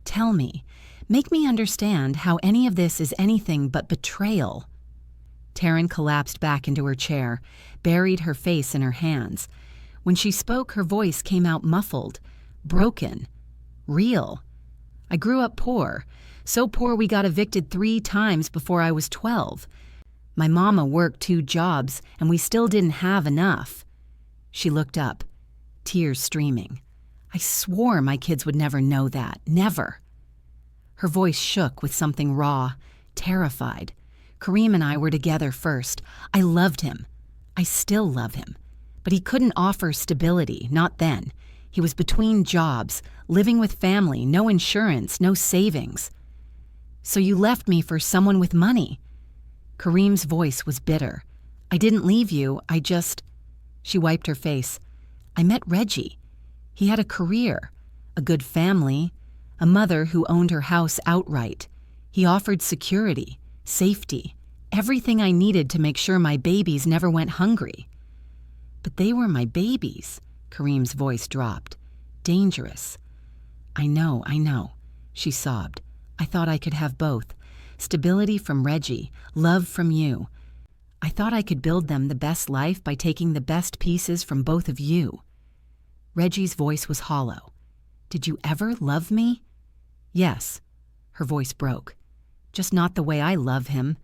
Tell me. Make me understand how any of this is anything but betrayal. Taryn collapsed back into her chair, buried her face in her hands. When she spoke, her voice came out muffled, broken, real. I grew up poor, so poor we got evicted 3 times before I was 12. My mama worked 2 jobs, and we still didn't have enough. She looked up, tears streaming. I swore my kids would never know that, never. Her voice shook with something raw, terrified. Kareem and I were together first. I loved him. I still love him. But he couldn't offer stability, not then. He was between jobs, living with family, no insurance, no savings. So you left me for someone with money. Kareem's voice was bitter. I didn't leave you, I just... She wiped her face. I met Reggie. He had a career, a good family, a mother who owned her house outright. He offered security, safety, everything I needed to make sure my babies never went hungry. But they were my babies. Kareem's voice dropped. Dangerous. I know, she sobbed. I thought I could have both. Stability from Reggie, love from you. I thought I could build them the best life by taking the best pieces from both of you. Reggie's voice was hollow. Did you ever love me? Yes. Her voice broke. Just not the way I love him.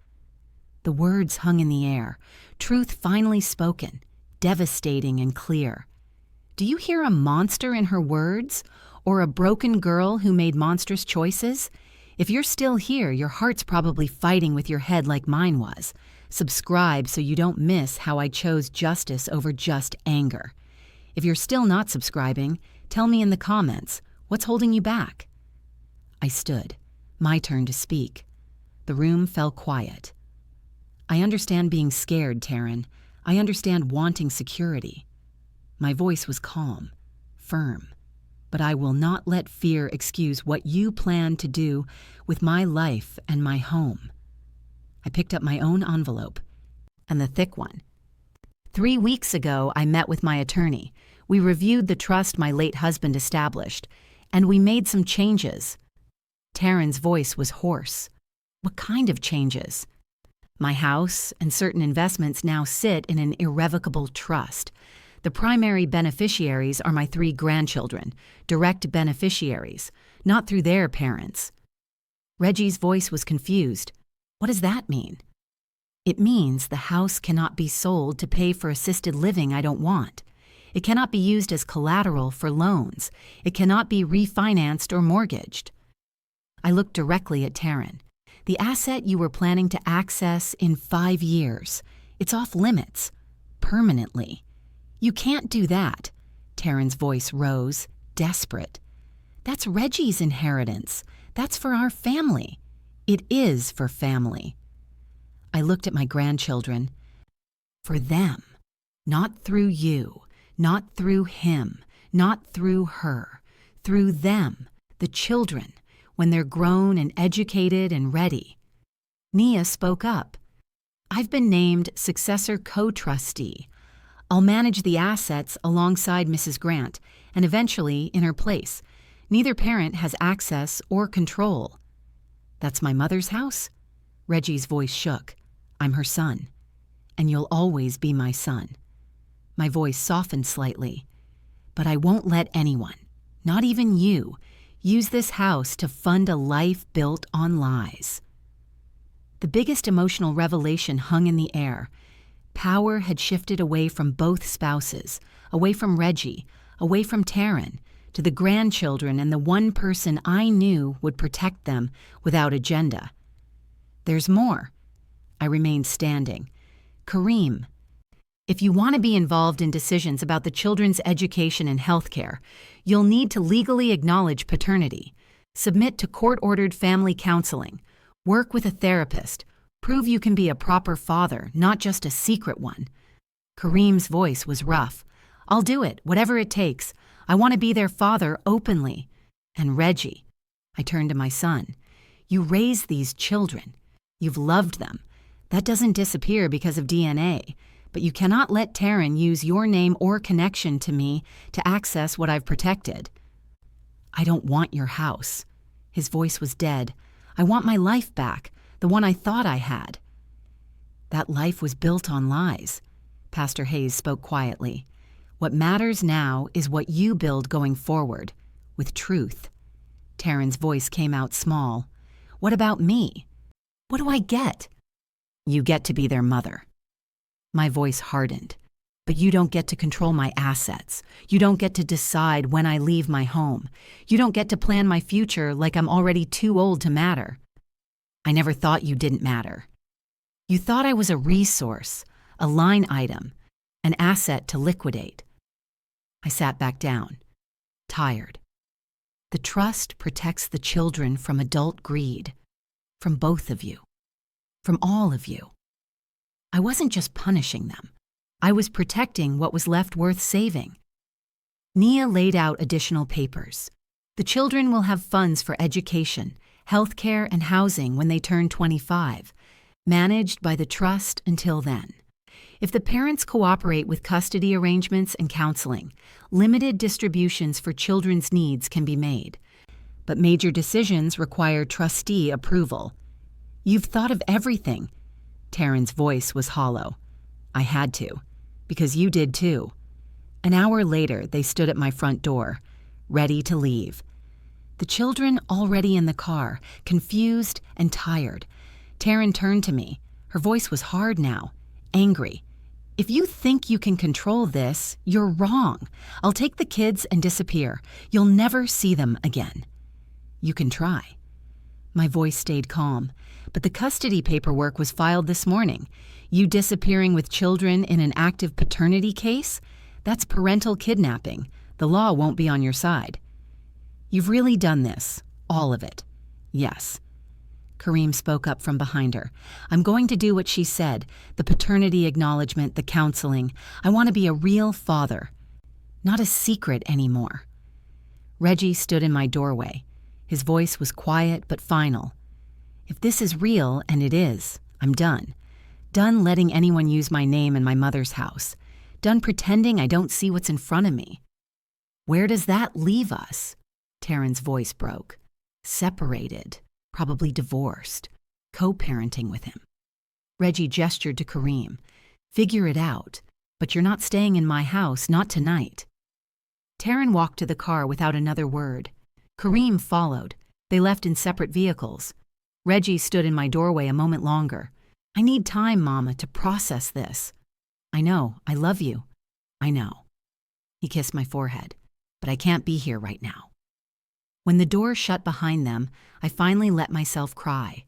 The words hung in the air, truth finally spoken, devastating and clear. Do you hear a monster in her words? Or a broken girl who made monstrous choices? If you're still here, your heart's probably fighting with your head like mine was. Subscribe so you don't miss how I chose justice over just anger. If you're still not subscribing, tell me in the comments, what's holding you back? I stood. My turn to speak. The room fell quiet. I understand being scared, Taryn. I understand wanting security. My voice was calm, firm. But I will not let fear excuse what you plan to do with my life and my home. I picked up my own envelope, and the thick one. 3 weeks ago, I met with my attorney. We reviewed the trust my late husband established, and we made some changes. Taryn's voice was hoarse. What kind of changes? My house and certain investments now sit in an irrevocable trust. The primary beneficiaries are my 3 grandchildren, direct beneficiaries, not through their parents. Reggie's voice was confused. What does that mean? It means the house cannot be sold to pay for assisted living I don't want. It cannot be used as collateral for loans. It cannot be refinanced or mortgaged. I looked directly at Taryn. The asset you were planning to access in 5 years. It's off limits. Permanently. You can't do that. Taryn's voice rose, desperate. That's Reggie's inheritance. That's for our family. It is for family. I looked at my grandchildren. For them. Not through you. Not through him. Not through her. Through them, the children, when they're grown and educated and ready. Nia spoke up. I've been named successor co-trustee. I'll manage the assets alongside Mrs. Grant, and eventually in her place. Neither parent has access or control. That's my mother's house? Reggie's voice shook. I'm her son. And you'll always be my son. My voice softened slightly. But I won't let anyone, not even you, use this house to fund a life built on lies. The biggest emotional revelation hung in the air. Power had shifted away from both spouses, away from Reggie, away from Taryn, to the grandchildren and the one person I knew would protect them without agenda. There's more. I remained standing. Kareem, if you want to be involved in decisions about the children's education and health care, you'll need to legally acknowledge paternity. Submit to court-ordered family counseling. Work with a therapist. Prove you can be a proper father, not just a secret one. Kareem's voice was rough. I'll do it, whatever it takes. I want to be their father openly. And Reggie, I turned to my son, you raised these children. You've loved them. That doesn't disappear because of DNA, but you cannot let Taryn use your name or connection to me to access what I've protected. I don't want your house. His voice was dead. I want my life back, the one I thought I had. That life was built on lies. Pastor Hayes spoke quietly. What matters now is what you build going forward, with truth. Taryn's voice came out small. What about me? What do I get? You get to be their mother. My voice hardened. But you don't get to control my assets. You don't get to decide when I leave my home. You don't get to plan my future like I'm already too old to matter. I never thought you didn't matter. You thought I was a resource, a line item, an asset to liquidate. I sat back down, tired. The trust protects the children from adult greed, from both of you, from all of you. I wasn't just punishing them. I was protecting what was left worth saving. Nia laid out additional papers. The children will have funds for education, health care, and housing when they turn 25, managed by the trust until then. If the parents cooperate with custody arrangements and counseling, limited distributions for children's needs can be made. But major decisions require trustee approval. You've thought of everything. Taryn's voice was hollow. I had to, because you did too. An hour later, they stood at my front door, ready to leave. The children already in the car, confused and tired. Taryn turned to me. Her voice was hard now, angry. If you think you can control this, you're wrong. I'll take the kids and disappear. You'll never see them again. You can try. My voice stayed calm, but the custody paperwork was filed this morning. You disappearing with children in an active paternity case? That's parental kidnapping. The law won't be on your side. You've really done this, all of it. Yes. Kareem spoke up from behind her. I'm going to do what she said, the paternity acknowledgement, the counseling. I want to be a real father, not a secret anymore. Reggie stood in my doorway. His voice was quiet but final. If this is real, and it is, I'm done. Done letting anyone use my name in my mother's house. Done pretending I don't see what's in front of me. Where does that leave us? Taryn's voice broke. Separated. Probably divorced, co-parenting with him. Reggie gestured to Kareem. Figure it out, but you're not staying in my house, not tonight. Taryn walked to the car without another word. Kareem followed. They left in separate vehicles. Reggie stood in my doorway a moment longer. I need time, Mama, to process this. I know, I love you. I know. He kissed my forehead, but I can't be here right now. When the door shut behind them, I finally let myself cry.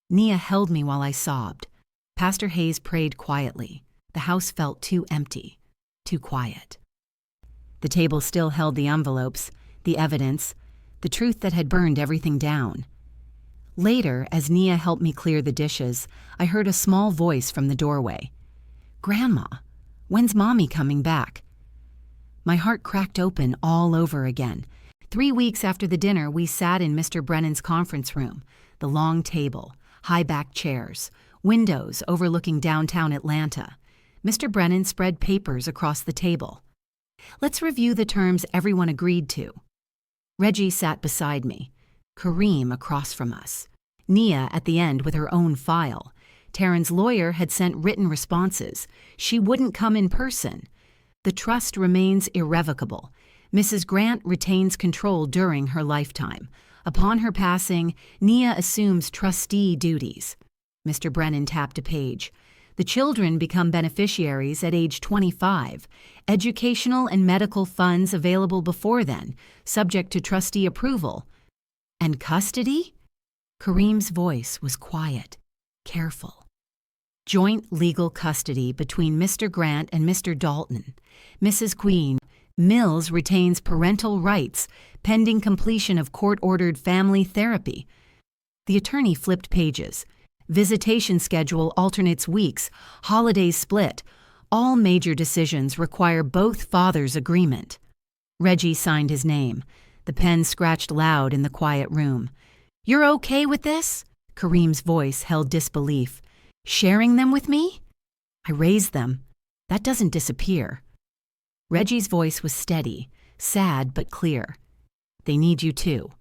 Nia held me while I sobbed. Pastor Hayes prayed quietly. The house felt too empty, too quiet. The table still held the envelopes, the evidence, the truth that had burned everything down. Later, as Nia helped me clear the dishes, I heard a small voice from the doorway. Grandma, when's Mommy coming back? My heart cracked open all over again. 3 weeks after the dinner, we sat in Mr. Brennan's conference room, the long table, high-backed chairs, windows overlooking downtown Atlanta. Mr. Brennan spread papers across the table. Let's review the terms everyone agreed to. Reggie sat beside me, Kareem across from us, Nia at the end with her own file. Taryn's lawyer had sent written responses. She wouldn't come in person. The trust remains irrevocable. Mrs. Grant retains control during her lifetime. Upon her passing, Nia assumes trustee duties. Mr. Brennan tapped a page. The children become beneficiaries at age 25. Educational and medical funds available before then, subject to trustee approval. And custody? Kareem's voice was quiet, careful. Joint legal custody between Mr. Grant and Mr. Dalton. Mrs. Queen, Mills retains parental rights pending completion of court-ordered family therapy. The attorney flipped pages. Visitation schedule alternates weeks, holidays split. All major decisions require both fathers' agreement. Reggie signed his name. The pen scratched loud in the quiet room. "You're okay with this?" Kareem's voice held disbelief. "Sharing them with me?" "I raised them. That doesn't disappear." Reggie's voice was steady, sad but clear. "They need you too.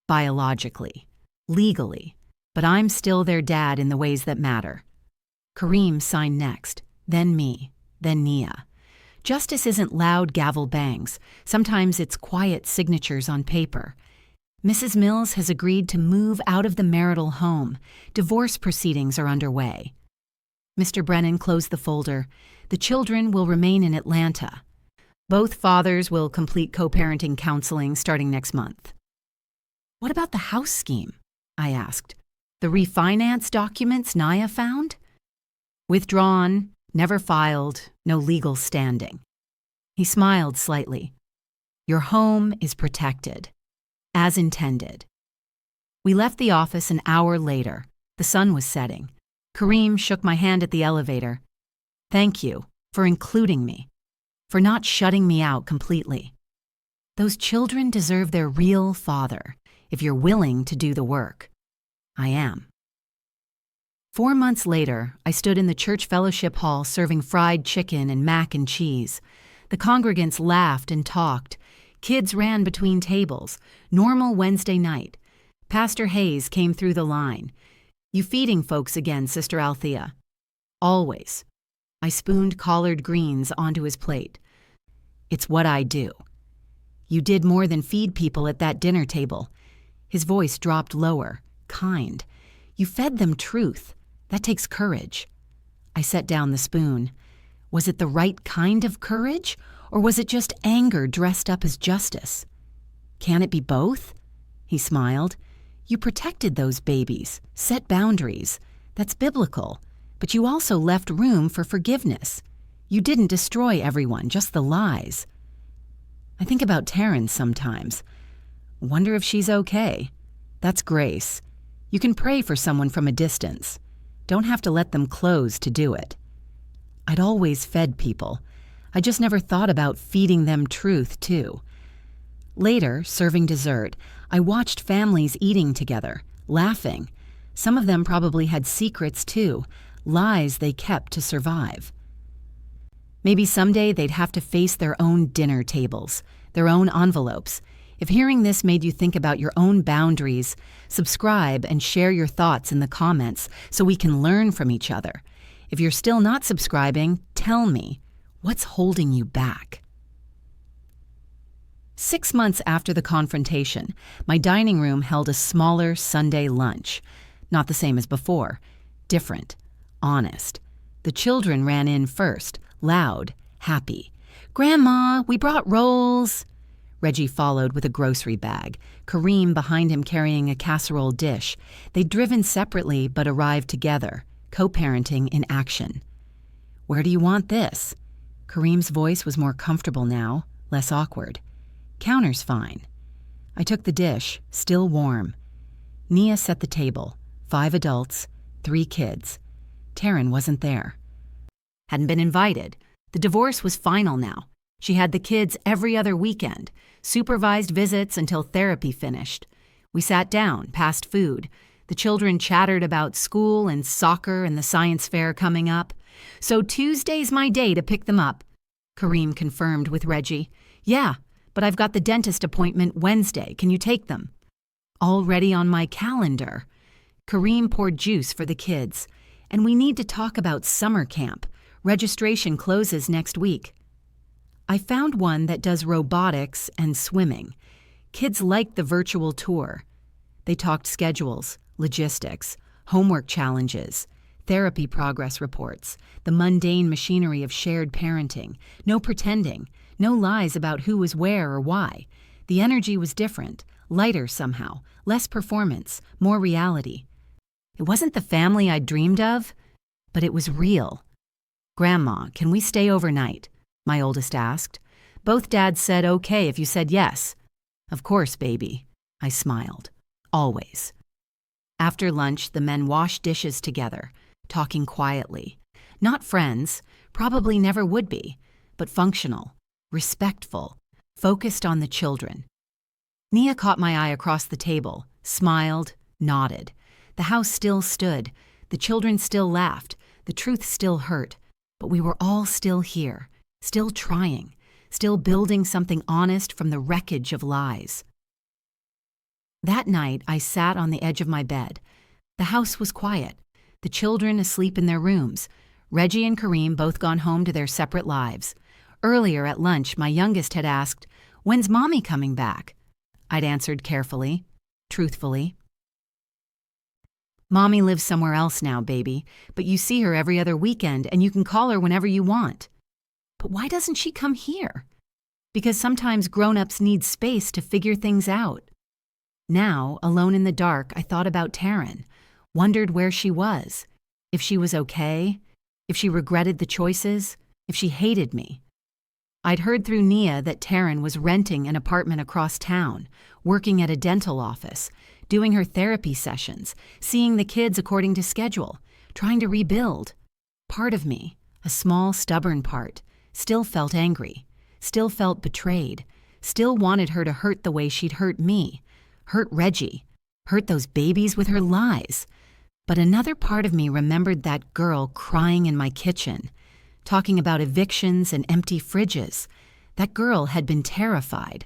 Biologically. Legally. But I'm still their dad in the ways that matter." Kareem signed next, then me, then Nia. Justice isn't loud gavel bangs. Sometimes it's quiet signatures on paper. Mrs. Mills has agreed to move out of the marital home. Divorce proceedings are underway. Mr. Brennan closed the folder. The children will remain in Atlanta. Both fathers will complete co-parenting counseling starting next month. "What about the house scheme?" I asked. "The refinance documents Nia found?" "Withdrawn, never filed, no legal standing." He smiled slightly. "Your home is protected, as intended." We left the office an hour later. The sun was setting. Kareem shook my hand at the elevator. "Thank you for including me, for not shutting me out completely. Those children deserve their real father, if you're willing to do the work." I am. 4 months later, I stood in the church fellowship hall serving fried chicken and mac and cheese. The congregants laughed and talked. Kids ran between tables. Normal Wednesday night. Pastor Hayes came through the line. "You feeding folks again, Sister Althea?" "Always." I spooned collard greens onto his plate. "It's what I do." "You did more than feed people at that dinner table." His voice dropped lower, kind. "You fed them truth. That takes courage." I set down the spoon. Was it the right kind of courage, or was it just anger dressed up as justice? "Can it be both?" He smiled. "You protected those babies, set boundaries. That's biblical. But you also left room for forgiveness. You didn't destroy everyone, just the lies." I think about Taryn sometimes. Wonder if she's okay. That's grace. You can pray for someone from a distance. Don't have to let them close to do it. I'd always fed people. I just never thought about feeding them truth, too. Later, serving dessert, I watched families eating together, laughing. Some of them probably had secrets, too, lies they kept to survive. Maybe someday they'd have to face their own dinner tables, their own envelopes. If hearing this made you think about your own boundaries, subscribe and share your thoughts in the comments so we can learn from each other. If you're still not subscribing, tell me, what's holding you back? 6 months after the confrontation, my dining room held a smaller Sunday lunch. Not the same as before. Different. Honest. The children ran in first, loud, happy. "Grandma, we brought rolls." Reggie followed with a grocery bag, Kareem behind him carrying a casserole dish. They'd driven separately but arrived together, co-parenting in action. "Where do you want this?" Kareem's voice was more comfortable now, less awkward. "Counter's fine." I took the dish, still warm. Nia set the table, 5 adults, 3 kids. Taryn wasn't there. Hadn't been invited. The divorce was final now. She had the kids every other weekend, supervised visits until therapy finished. We sat down, passed food. The children chattered about school and soccer and the science fair coming up. "So Tuesday's my day to pick them up," Kareem confirmed with Reggie. "Yeah, but I've got the dentist appointment Wednesday. Can you take them?" "Already on my calendar." Kareem poured juice for the kids. "And we need to talk about summer camp. Registration closes next week." I found one that does robotics and swimming. Kids liked the virtual tour. They talked schedules, logistics, homework challenges, therapy progress reports, the mundane machinery of shared parenting. No pretending, no lies about who was where or why. The energy was different, lighter somehow, less performance, more reality. It wasn't the family I'd dreamed of, but it was real. "Grandma, can we stay overnight?" my oldest asked. Both dads said okay if you said yes. Of course, baby, I smiled. Always. After lunch, the men washed dishes together, talking quietly. Not friends, probably never would be, but functional, respectful, focused on the children. Nia caught my eye across the table, smiled, nodded. The house still stood, the children still laughed, the truth still hurt, but we were all still here, still trying, still building something honest from the wreckage of lies. That night, I sat on the edge of my bed. The house was quiet, the children asleep in their rooms. Reggie and Kareem both gone home to their separate lives. Earlier at lunch, my youngest had asked, "When's Mommy coming back?" I'd answered carefully, truthfully. "Mommy lives somewhere else now, baby, but you see her every other weekend and you can call her whenever you want." "But why doesn't she come here?" "Because sometimes grown-ups need space to figure things out." Now, alone in the dark, I thought about Taryn, wondered where she was, if she was okay, if she regretted the choices, if she hated me. I'd heard through Nia that Taryn was renting an apartment across town, working at a dental office, doing her therapy sessions, seeing the kids according to schedule, trying to rebuild. Part of me, a small, stubborn part, still felt angry, still felt betrayed, still wanted her to hurt the way she'd hurt me, hurt Reggie, hurt those babies with her lies. But another part of me remembered that girl crying in my kitchen, talking about evictions and empty fridges. That girl had been terrified,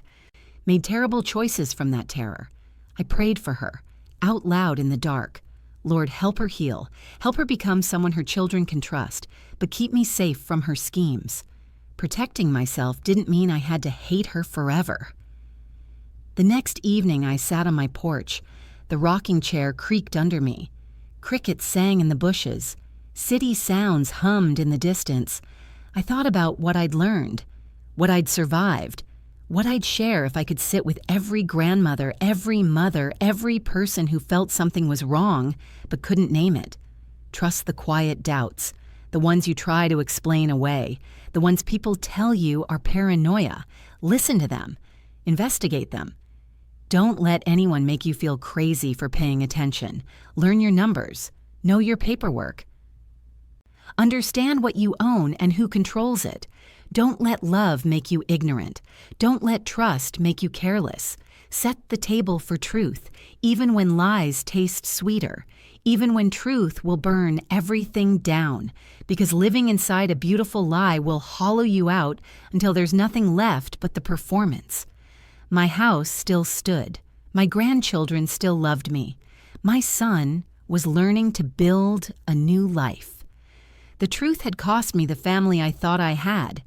made terrible choices from that terror. I prayed for her, out loud in the dark. Lord, help her heal, help her become someone her children can trust, but keep me safe from her schemes. Protecting myself didn't mean I had to hate her forever. The next evening I sat on my porch. The rocking chair creaked under me. Crickets sang in the bushes. City sounds hummed in the distance. I thought about what I'd learned, what I'd survived, what I'd share if I could sit with every grandmother, every mother, every person who felt something was wrong but couldn't name it. Trust the quiet doubts, the ones you try to explain away, the ones people tell you are paranoia. Listen to them. Investigate them. Don't let anyone make you feel crazy for paying attention. Learn your numbers. Know your paperwork. Understand what you own and who controls it. Don't let love make you ignorant. Don't let trust make you careless. Set the table for truth, even when lies taste sweeter, even when truth will burn everything down, because living inside a beautiful lie will hollow you out until there's nothing left but the performance. My house still stood. My grandchildren still loved me. My son was learning to build a new life. The truth had cost me the family I thought I had,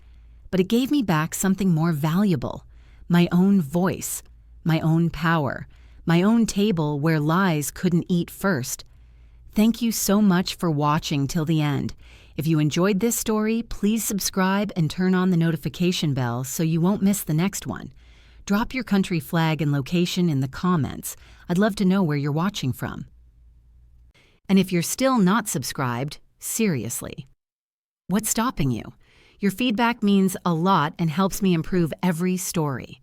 but it gave me back something more valuable, my own voice, my own power, my own table where lies couldn't eat first. Thank you so much for watching till the end. If you enjoyed this story, please subscribe and turn on the notification bell so you won't miss the next one. Drop your country flag and location in the comments. I'd love to know where you're watching from. And if you're still not subscribed, seriously, what's stopping you? Your feedback means a lot and helps me improve every story.